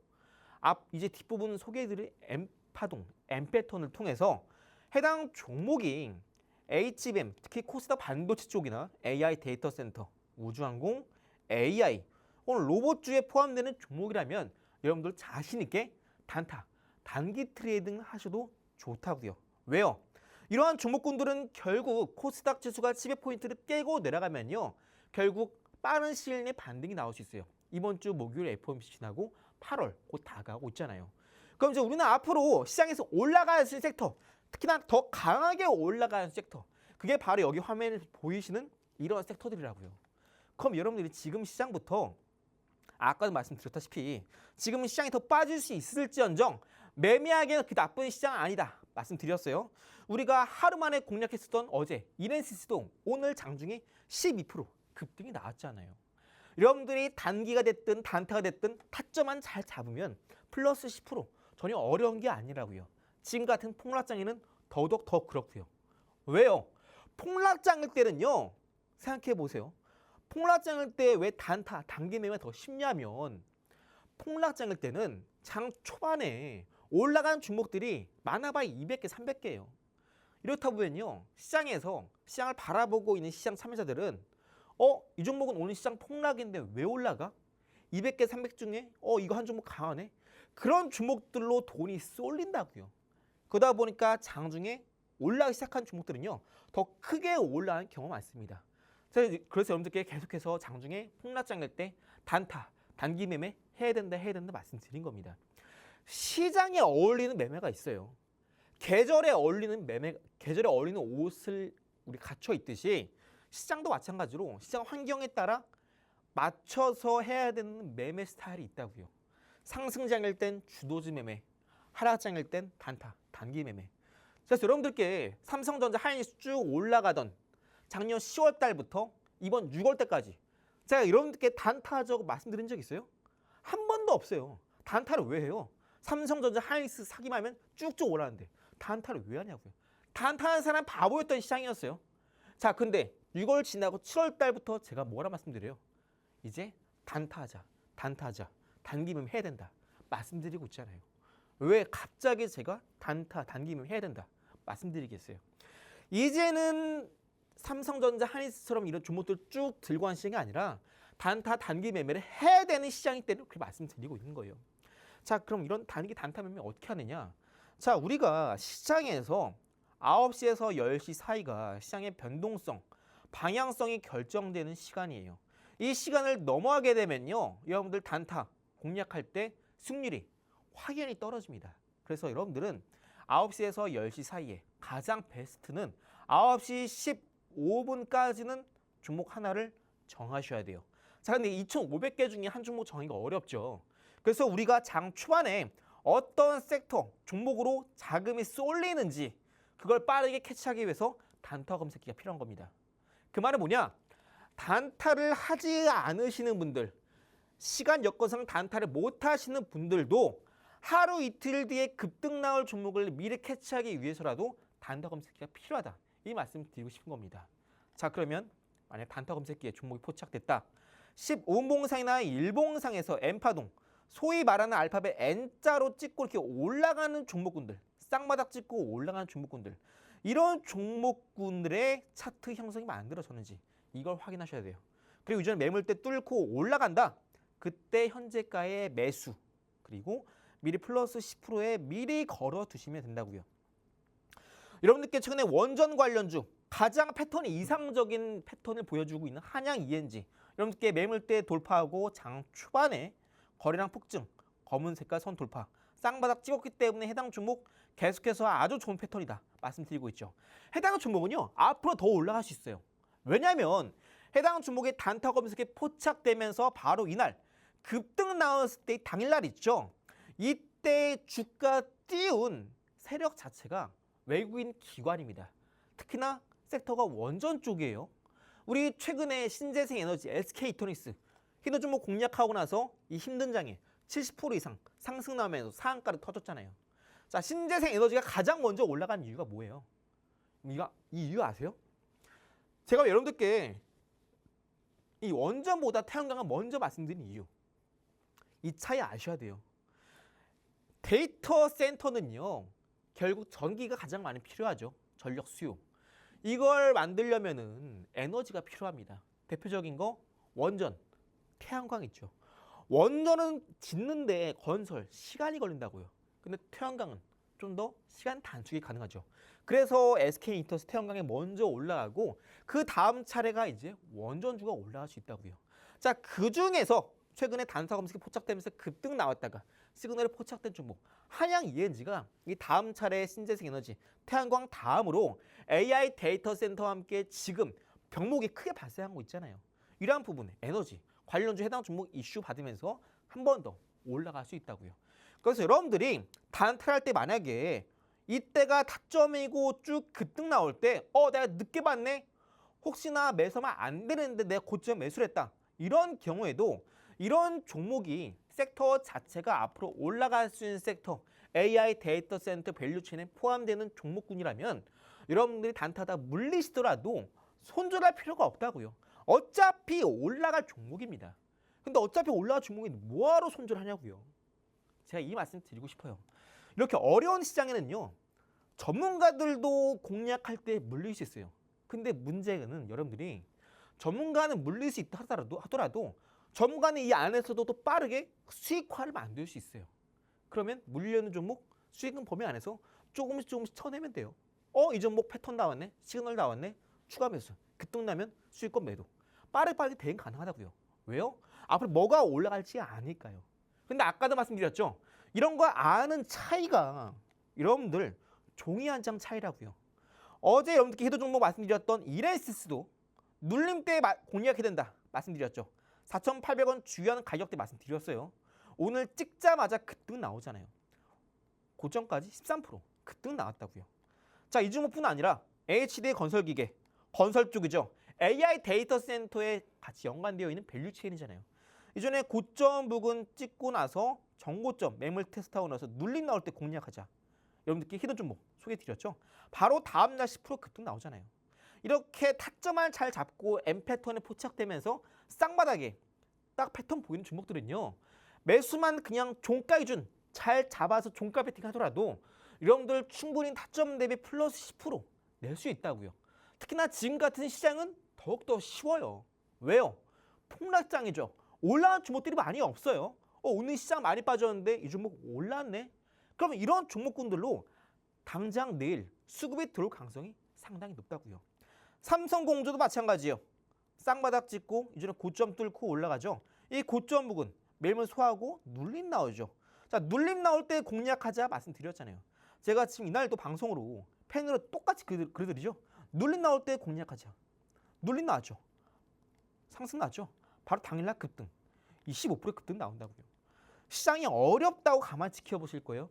[SPEAKER 2] 이제 뒷부분 소개해드릴 M파동, M패턴을 통해서 해당 종목이 HBM, 특히 코스닥 반도체 쪽이나 AI 데이터 센터, 우주항공, AI, 오늘 로봇주에 포함되는 종목이라면 여러분들 자신 있게 단타, 단기 트레이딩 하셔도 좋다고요. 왜요? 이러한 종목군들은 결국 코스닥 지수가 700포인트를 깨고 내려가면요. 결국 빠른 시일 내에 반등이 나올 수 있어요. 이번 주 목요일 FOMC 지나고 8월 곧 다가오고 있잖아요. 그럼 이제 우리는 앞으로 시장에서 올라가야 할 섹터, 특히나 더 강하게 올라가는 섹터, 그게 바로 여기 화면에 보이시는 이런 섹터들이라고요. 그럼 여러분들이 지금 시장부터 아까도 말씀드렸다시피 지금 시장이 더 빠질 수 있을지언정 매매하기에는 그 나쁜 시장은 아니다 말씀드렸어요. 우리가 하루 만에 공략했었던 어제 이렌시스도 오늘 장중에 12% 급등이 나왔잖아요. 여러분들이 단기가 됐든 단타가 됐든 타점만 잘 잡으면 플러스 10% 전혀 어려운 게 아니라고요. 지금 같은 폭락장에는 더더욱 더 그렇고요. 왜요? 폭락장일 때는요. 생각해 보세요. 폭락장일 때 왜 단타, 단기 매매가 더 쉽냐면 폭락장일 때는 장 초반에 올라간 종목들이 많아봐야 200개, 300개예요. 이렇다 보면요. 시장에서 시장을 바라보고 있는 시장 참여자들은 이 종목은 오늘 시장 폭락인데 왜 올라가? 200개, 300개 중에 이거 한 종목 강하네? 그런 종목들로 돈이 쏠린다고요. 그러다 보니까 장중에 올라가기 시작한 종목들은요. 더 크게 올라가는 경우가 많습니다. 그래서 여러분들께 계속해서 장중에 폭락장일 때 단타, 단기 매매 해야 된다 말씀드린 겁니다. 시장에 어울리는 매매가 있어요. 계절에 어울리는 옷을 우리 갖춰 있듯이 시장도 마찬가지로 시장 환경에 따라 맞춰서 해야 되는 매매 스타일이 있다고요. 상승장일 땐 주도주 매매, 하락장일 땐 단타, 단기 매매. 그래서 여러분들께 삼성전자 하이닉스 쭉 올라가던 작년 10월 달부터 이번 6월 때까지 제가 여러분들께 단타하자고 말씀드린 적 있어요? 한 번도 없어요. 단타를 왜 해요? 삼성전자 하이닉스 사기만 하면 쭉쭉 올라가는데 단타를 왜 하냐고요. 단타하는 사람 바보였던 시장이었어요. 자, 근데 6월 지나고 7월 달부터 제가 뭐라 말씀드려요? 이제 단타하자, 단타하자, 단기매매 해야 된다 말씀드리고 있잖아요. 왜 갑자기 제가 단타, 단기매매 해야 된다 말씀드리겠어요. 이제는 삼성전자, 하이닉스처럼 이런 종목들 쭉 들고 한 시장이 아니라 단타, 단기 매매를 해야 되는 시장이 때문에 그렇게 말씀드리고 있는 거예요. 자, 그럼 이런 단기 단타 매매 어떻게 하느냐? 자, 우리가 시장에서 9시에서 10시 사이가 시장의 변동성, 방향성이 결정되는 시간이에요. 이 시간을 넘어가게 되면요, 여러분들 단타 공략할 때 승률이 확연히 떨어집니다. 그래서 여러분들은 9시에서 10시 사이에 가장 베스트는 9시 15분까지는 종목 하나를 정하셔야 돼요. 자, 근데 2,500개 중에 한 종목 정하기가 어렵죠. 그래서 우리가 장 초반에 어떤 섹터, 종목으로 자금이 쏠리는지 그걸 빠르게 캐치하기 위해서 단타 검색기가 필요한 겁니다. 그 말은 뭐냐? 단타를 하지 않으시는 분들, 시간 여건상 단타를 못 하시는 분들도 하루 이틀 뒤에 급등 나올 종목을 미리 캐치하기 위해서라도 단타 검색기가 필요하다. 이 말씀 드리고 싶은 겁니다. 자, 그러면 만약 단타 검색기에 종목이 포착됐다. 15분봉상이나 일봉상에서 N파동, 소위 말하는 알파벳 N자로 찍고 이렇게 올라가는 종목군들, 쌍바닥 찍고 올라가는 종목군들, 이런 종목군들의 차트 형성이 만들어졌는지 이걸 확인하셔야 돼요. 그리고 이전에 매물대 뚫고 올라간다. 그때 현재가의 매수, 그리고 미리 플러스 10%에 미리 걸어 두시면 된다고요. 여러분들께 최근에 원전 관련주 가장 패턴이 이상적인 패턴을 보여주고 있는 한양 ENG, 여러분들께 매물대 돌파하고 장 초반에 거래량 폭증, 검은 색깔 선 돌파, 쌍바닥 찍었기 때문에 해당 종목 계속해서 아주 좋은 패턴이다 말씀드리고 있죠. 해당 종목은요 앞으로 더 올라갈 수 있어요. 왜냐하면 해당 종목의 단타 검색에 포착되면서 바로 이날 급등 나왔을 때 당일날 있죠. 이때 주가 띄운 세력 자체가 외국인 기관입니다. 특히나 섹터가 원전 쪽이에요. 우리 최근에 신재생 에너지, SK이터닉스 히든 종목 공략하고 나서 이 힘든 장에 70% 이상 상승 나오면서 상한가를 터졌잖아요. 자, 신재생 에너지가 가장 먼저 올라간 이유가 뭐예요? 이 이유 아세요? 제가 여러분들께 이 원전보다 태양광을 먼저 말씀드린 이유, 이 차이 아셔야 돼요. 데이터 센터는요 결국 전기가 가장 많이 필요하죠. 전력 수요. 이걸 만들려면은 에너지가 필요합니다. 대표적인 거 원전, 태양광 있죠. 원전은 짓는데 건설 시간이 걸린다고요. 근데 태양광은 좀 더 시간 단축이 가능하죠. 그래서 SK이터스 태양광에 먼저 올라가고 그 다음 차례가 이제 원전주가 올라갈 수 있다고요. 자, 그 중에서 최근에 단타 검색이 포착되면서 급등 나왔다가 시그널에 포착된 종목 한양 ENG가 이 다음 차례 신재생 에너지, 태양광 다음으로 AI 데이터 센터와 함께 지금 병목이 크게 발생하고 있잖아요. 이러한 부분에 에너지 관련주 해당 종목 이슈 받으면서 한 번 더 올라갈 수 있다고요. 그래서 여러분들이 단타를 할 때 만약에 이때가 타점이고 쭉 급등 나올 때 내가 늦게 봤네? 혹시나 매수하면 안 되는데 내가 고점 매수를 했다. 이런 경우에도 이런 종목이 섹터 자체가 앞으로 올라갈 수 있는 섹터, AI 데이터 센터 밸류체인에 포함되는 종목군이라면 여러분들이 단타다 물리시더라도 손절할 필요가 없다고요. 어차피 올라갈 종목입니다. 근데 어차피 올라갈 종목이 뭐하러 손절하냐고요. 제가 이 말씀 드리고 싶어요. 이렇게 어려운 시장에는요 전문가들도 공략할 때 물릴 수 있어요. 근데 문제는 여러분들이 전문가는 물릴 수 있다 하더라도 전문가는 이 안에서도 또 빠르게 수익화를 만들 수 있어요. 그러면 물리는 종목 수익은 범위 안에서 조금씩 쳐내면 돼요. 이 종목 패턴 나왔네, 시그널 나왔네, 추가 매수, 급등 나면 수익권 매도. 빠르게 대응 가능하다고요. 왜요? 앞으로 뭐가 올라갈지 아니까요. 근데 아까도 말씀드렸죠. 이런 거 아는 차이가 여러분들 종이 한 장 차이라고요. 어제 여러분들께 히든 종목 말씀드렸던 이레시스도 눌림 때 공략해야 된다 말씀드렸죠. 4,800원 주요하는 가격대 말씀드렸어요. 오늘 찍자마자 급등 나오잖아요. 고점까지 13% 급등 나왔다고요. 자, 이 종목뿐 아니라 HD 건설기계, 건설 쪽이죠. AI 데이터 센터에 같이 연관되어 있는 밸류 체인이잖아요. 이전에 고점 부근 찍고 나서 정고점 매물 테스트하고 나서 눌림 나올 때 공략하자. 여러분들께 히든 종목 소개해드렸죠. 바로 다음날 10% 급등 나오잖아요. 이렇게 타점을 잘 잡고 M 패턴에 포착되면서 쌍바닥에 딱 패턴 보이는 종목들은요. 매수만 그냥 종가 기준 잘 잡아서 종가 베팅 하더라도 여러분들 충분히 타점 대비 플러스 10% 낼 수 있다고요. 특히나 지금 같은 시장은 더욱더 쉬워요. 왜요? 폭락장이죠. 올라간 종목들이 많이 없어요. 오늘 시장 많이 빠졌는데 이 종목 올랐네. 그러면 이런 종목군들로 당장 내일 수급이 들어올 가능성이 상당히 높다고요. 삼성공조도 마찬가지예요. 쌍바닥 찍고 이제는 고점 뚫고 올라가죠. 이 고점 부근 매물 소화하고 눌림 나오죠. 자, 눌림 나올 때 공략하자 말씀드렸잖아요. 제가 지금 이날 또 방송으로 펜으로 똑같이 그려드리죠. 눌림 나올 때 공략하자. 눌림 나왔죠. 상승 나왔죠. 바로 당일날 급등. 25% 급등 나온다고요. 시장이 어렵다고 가만히 지켜보실 거예요.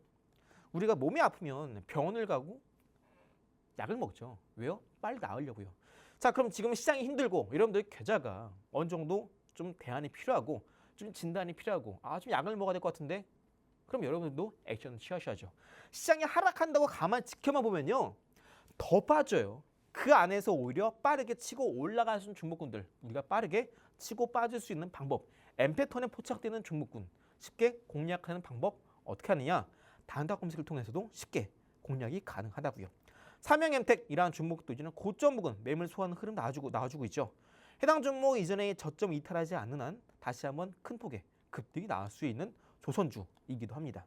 [SPEAKER 2] 우리가 몸이 아프면 병원을 가고 약을 먹죠. 왜요? 빨리 나으려고요. 자, 그럼 지금 시장이 힘들고 여러분들 계좌가 어느 정도 좀 대안이 필요하고 좀 진단이 필요하고 좀 약을 먹어야 될 것 같은데 그럼 여러분들도 액션을 취하셔야죠. 시장이 하락한다고 가만히 지켜만 보면요. 더 빠져요. 그 안에서 오히려 빠르게 치고 올라갈 수 있는 종목군들 우리가 빠르게 치고 빠질 수 있는 방법 엠패턴에 포착되는 종목군 쉽게 공략하는 방법 어떻게 하느냐 다운탁 검색을 통해서도 쉽게 공략이 가능하다고요. 삼양엠텍이라는 종목도 이제는 고점 부근 매물 소화하는 흐름 나와주고 있죠. 해당 종목 이전에 저점 이탈하지 않는 한 다시 한번 큰 폭의 급등이 나올 수 있는 조선주이기도 합니다.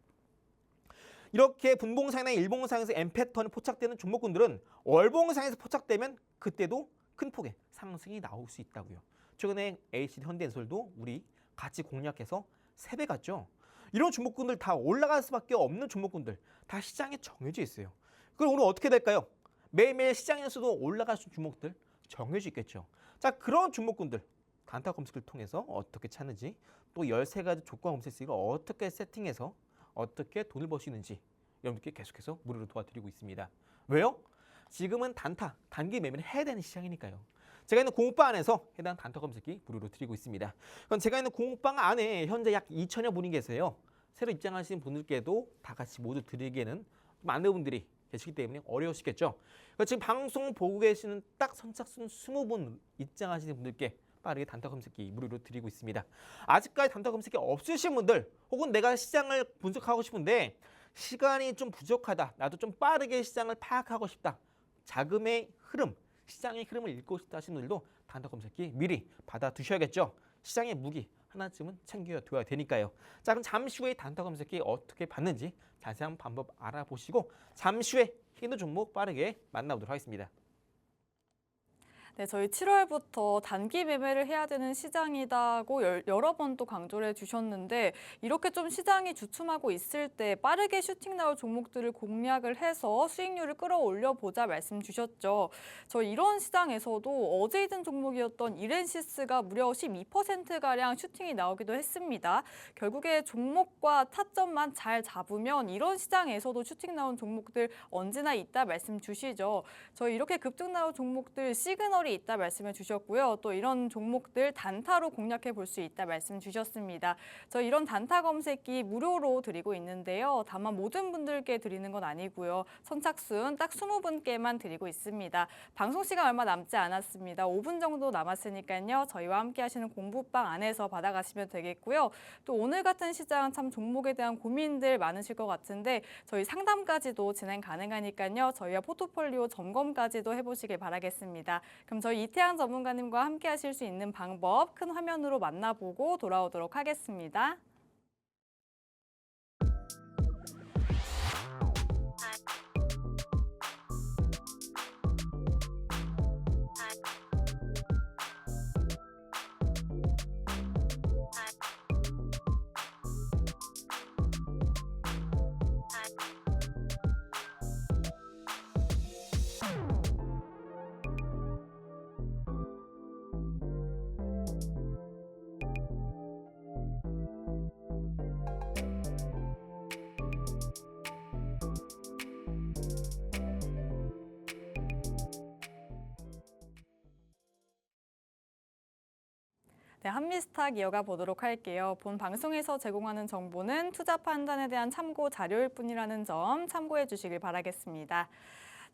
[SPEAKER 2] 이렇게 분봉상이나 일봉상에서 M패턴이 포착되는 종목군들은 월봉상에서 포착되면 그때도 큰 폭의 상승이 나올 수 있다고요. 최근에 HD 현대건설도 우리 같이 공략해서 3배 갔죠. 이런 종목군들 다 올라갈 수밖에 없는 종목군들 다 시장에 정해져 있어요. 그럼 오늘 어떻게 될까요? 매일매일 시장에서도 올라갈 수 있는 종목들 정해져 있겠죠. 자, 그런 종목군들 단타 검색을 통해서 어떻게 찾는지 또 13가지 조건 검색식을 어떻게 세팅해서 어떻게 돈을 벌 수 있는지 여러분들께 계속해서 무료로 도와드리고 있습니다. 왜요? 지금은 단타, 단기 매매를 해야 되는 시장이니까요. 제가 있는 공부방 안에서 해당 단타 검색기 무료로 드리고 있습니다. 그럼 제가 있는 공부방 안에 현재 약 2천여 분이 계세요. 새로 입장하시는 분들께도 다 같이 모두 드리기에는 많은 분들이 계시기 때문에 어려우시겠죠. 지금 방송 보고 계시는 딱 선착순 20분 입장하시는 분들께 빠르게 단타 검색기 무료로 드리고 있습니다. 아직까지 단타 검색기 없으신 분들 혹은 내가 시장을 분석하고 싶은데 시간이 좀 부족하다. 나도 좀 빠르게 시장을 파악하고 싶다. 자금의 흐름, 시장의 흐름을 읽고 싶다 하시는 분들도 단타 검색기 미리 받아 두셔야겠죠. 시장의 무기 하나쯤은 챙겨둬야 되니까요. 자, 그럼 잠시 후에 단타 검색기 어떻게 받는지 자세한 방법 알아보시고 잠시 후에 히든 종목 빠르게 만나보도록 하겠습니다.
[SPEAKER 1] 네, 저희 7월부터 단기 매매를 해야 되는 시장이다고 여러 번 또 강조를 해주셨는데 이렇게 좀 시장이 주춤하고 있을 때 빠르게 슈팅 나올 종목들을 공략을 해서 수익률을 끌어올려 보자 말씀 주셨죠. 저 이런 시장에서도 어제 있던 종목이었던 이렌시스가 무려 12%가량 슈팅이 나오기도 했습니다. 결국에 종목과 타점만 잘 잡으면 이런 시장에서도 슈팅 나온 종목들 언제나 있다 말씀 주시죠. 저 이렇게 급등 나온 종목들 시그널이 있다 말씀을 주셨고요. 또 이런 종목들 단타로 공략해 볼 수 있다 말씀 주셨습니다. 저 이런 단타 검색기 무료로 드리고 있는데요. 다만 모든 분들께 드리는 건 아니고요. 선착순 딱 20분께만 드리고 있습니다. 방송 시간 얼마 남지 않았습니다. 5분 정도 남았으니까요. 저희와 함께 하시는 공부방 안에서 받아가시면 되겠고요. 또 오늘 같은 시장 참 종목에 대한 고민들 많으실 것 같은데 저희 상담까지도 진행 가능하니까요. 저희와 포트폴리오 점검까지도 해보시길 바라겠습니다. 그럼 저희 이태양 전문가님과 함께 하실 수 있는 방법 큰 화면으로 만나보고 돌아오도록 하겠습니다. 네, 한미스탁 이어가 보도록 할게요. 본 방송에서 제공하는 정보는 투자 판단에 대한 참고 자료일 뿐이라는 점 참고해 주시길 바라겠습니다.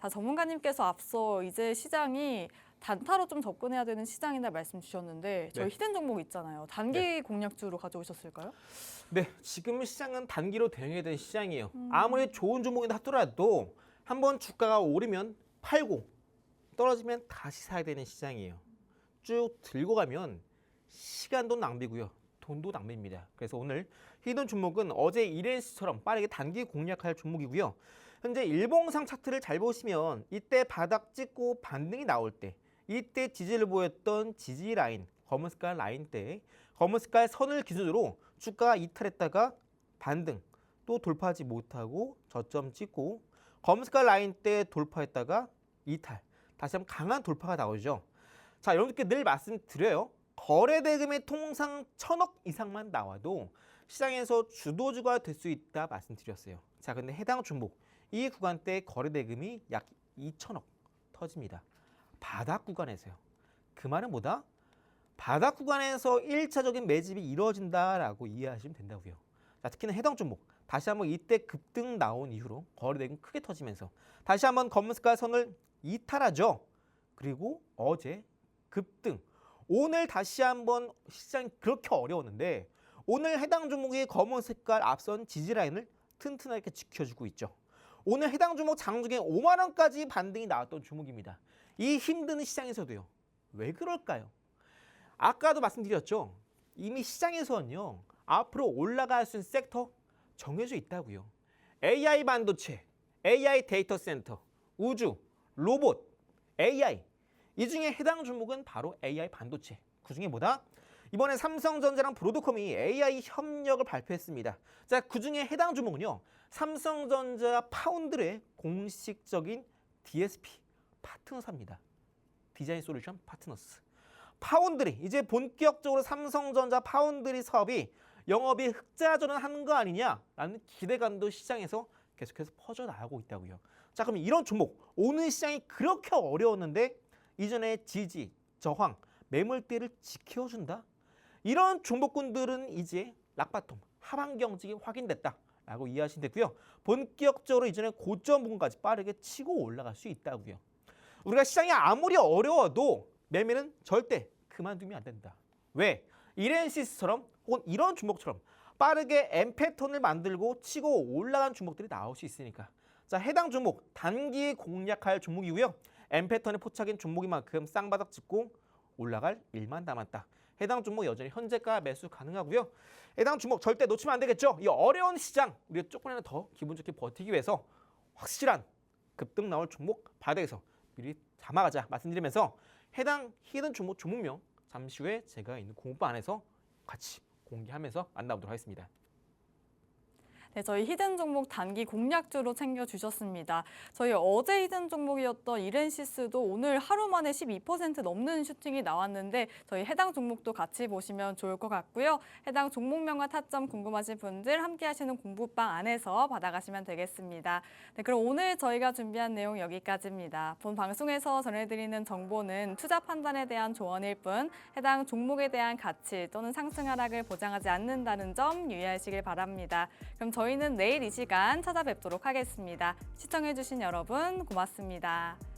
[SPEAKER 1] 자, 전문가님께서 앞서 이제 시장이 단타로 좀 접근해야 되는 시장이다 말씀 주셨는데 저희 히든 종목 있잖아요. 단기 공략주로 가져오셨을까요?
[SPEAKER 2] 네, 지금 시장은 단기로 대응해야 되는 시장이에요. 아무리 좋은 종목이다 하더라도 한번 주가가 오르면 팔고 떨어지면 다시 사야 되는 시장이에요. 쭉 들고 가면 시간도 낭비고요. 돈도 낭비입니다. 그래서 오늘 히든 종목은 어제 이렌스처럼 빠르게 단기 공략할 종목이고요. 현재 일봉상 차트를 잘 보시면 이때 바닥 찍고 반등이 나올 때 이때 지지를 보였던 지지 라인, 검은 색깔 라인 때 검은 색깔 선을 기준으로 주가가 이탈했다가 반등 또 돌파하지 못하고 저점 찍고 검은 색깔 라인 때 돌파했다가 이탈 다시 한번 강한 돌파가 나오죠. 자, 여러분께 늘 말씀드려요. 거래 대금의 통상 1,000억 이상만 나와도 시장에서 주도주가 될 수 있다 말씀드렸어요. 자, 근데 해당 종목 이 구간대 거래 대금이 약 2,000억 터집니다. 바닥 구간에서요. 그 말은 뭐다? 바닥 구간에서 1차적인 매집이 이루어진다라고 이해하시면 된다고요. 자, 특히나 해당 종목 다시 한번 이때 급등 나온 이후로 거래 대금 크게 터지면서 다시 한번 검은 색깔 선을 이탈하죠. 그리고 어제 급등. 오늘 다시 한번 시장이 그렇게 어려웠는데 오늘 해당 종목의 검은 색깔 앞선 지지 라인을 튼튼하게 지켜주고 있죠. 오늘 해당 종목 장중에 5만 원까지 반등이 나왔던 종목입니다. 이 힘든 시장에서도요. 왜 그럴까요? 아까도 말씀드렸죠. 이미 시장에서는요. 앞으로 올라갈 수 있는 섹터 정해져 있다고요. AI 반도체, AI 데이터 센터, 우주, 로봇, AI 이 중에 해당 종목은 바로 AI 반도체. 그중에 뭐다? 이번에 삼성전자랑 브로드컴이 AI 협력을 발표했습니다. 자, 그중에 해당 종목은요. 삼성전자 파운드의 공식적인 DSP 파트너사입니다. 디자인 솔루션 파트너스. 파운드리 이제 본격적으로 삼성전자 파운드리 사업이 영업이 흑자 전환하는 거 아니냐라는 기대감도 시장에서 계속해서 퍼져나가고 있다고요. 자, 그럼 이런 종목 오늘 시장이 그렇게 어려웠는데 이전에 지지, 저항, 매물대를 지켜준다? 이런 종목군들은 이제 락바텀, 하방 경직이 확인됐다라고 이해하시면 되고요. 본격적으로 이전에 고점 부분까지 빠르게 치고 올라갈 수 있다고요. 우리가 시장이 아무리 어려워도 매매는 절대 그만두면 안 된다. 왜? 이렌시스처럼 혹은 이런 종목처럼 빠르게 M 패턴을 만들고 치고 올라간 종목들이 나올 수 있으니까. 자, 해당 종목 단기 공략할 종목이고요. M 패턴에 포착인 종목인 만큼 쌍바닥 짚고 올라갈 일만 남았다. 해당 종목 여전히 현재가 매수 가능하고요. 해당 종목 절대 놓치면 안 되겠죠. 이 어려운 시장 우리가 조금이라도 더 기분 좋게 버티기 위해서 확실한 급등 나올 종목 바닥에서 미리 담아가자 말씀드리면서 해당 히든 종목 종목명 잠시 후에 제가 있는 공부방 안에서 같이 공개하면서 만나보도록 하겠습니다.
[SPEAKER 1] 네, 저희 히든 종목 단기 공략주로 챙겨주셨습니다. 저희 어제 히든 종목이었던 이렌시스도 오늘 하루 만에 12% 넘는 슈팅이 나왔는데 저희 해당 종목도 같이 보시면 좋을 것 같고요. 해당 종목명과 타점 궁금하신 분들 함께 하시는 공부방 안에서 받아가시면 되겠습니다. 네, 그럼 오늘 저희가 준비한 내용 여기까지입니다. 본 방송에서 전해드리는 정보는 투자 판단에 대한 조언일 뿐 해당 종목에 대한 가치 또는 상승 하락을 보장하지 않는다는 점 유의하시길 바랍니다. 그럼 저희는 내일 이 시간 찾아뵙도록 하겠습니다. 시청해주신 여러분 고맙습니다.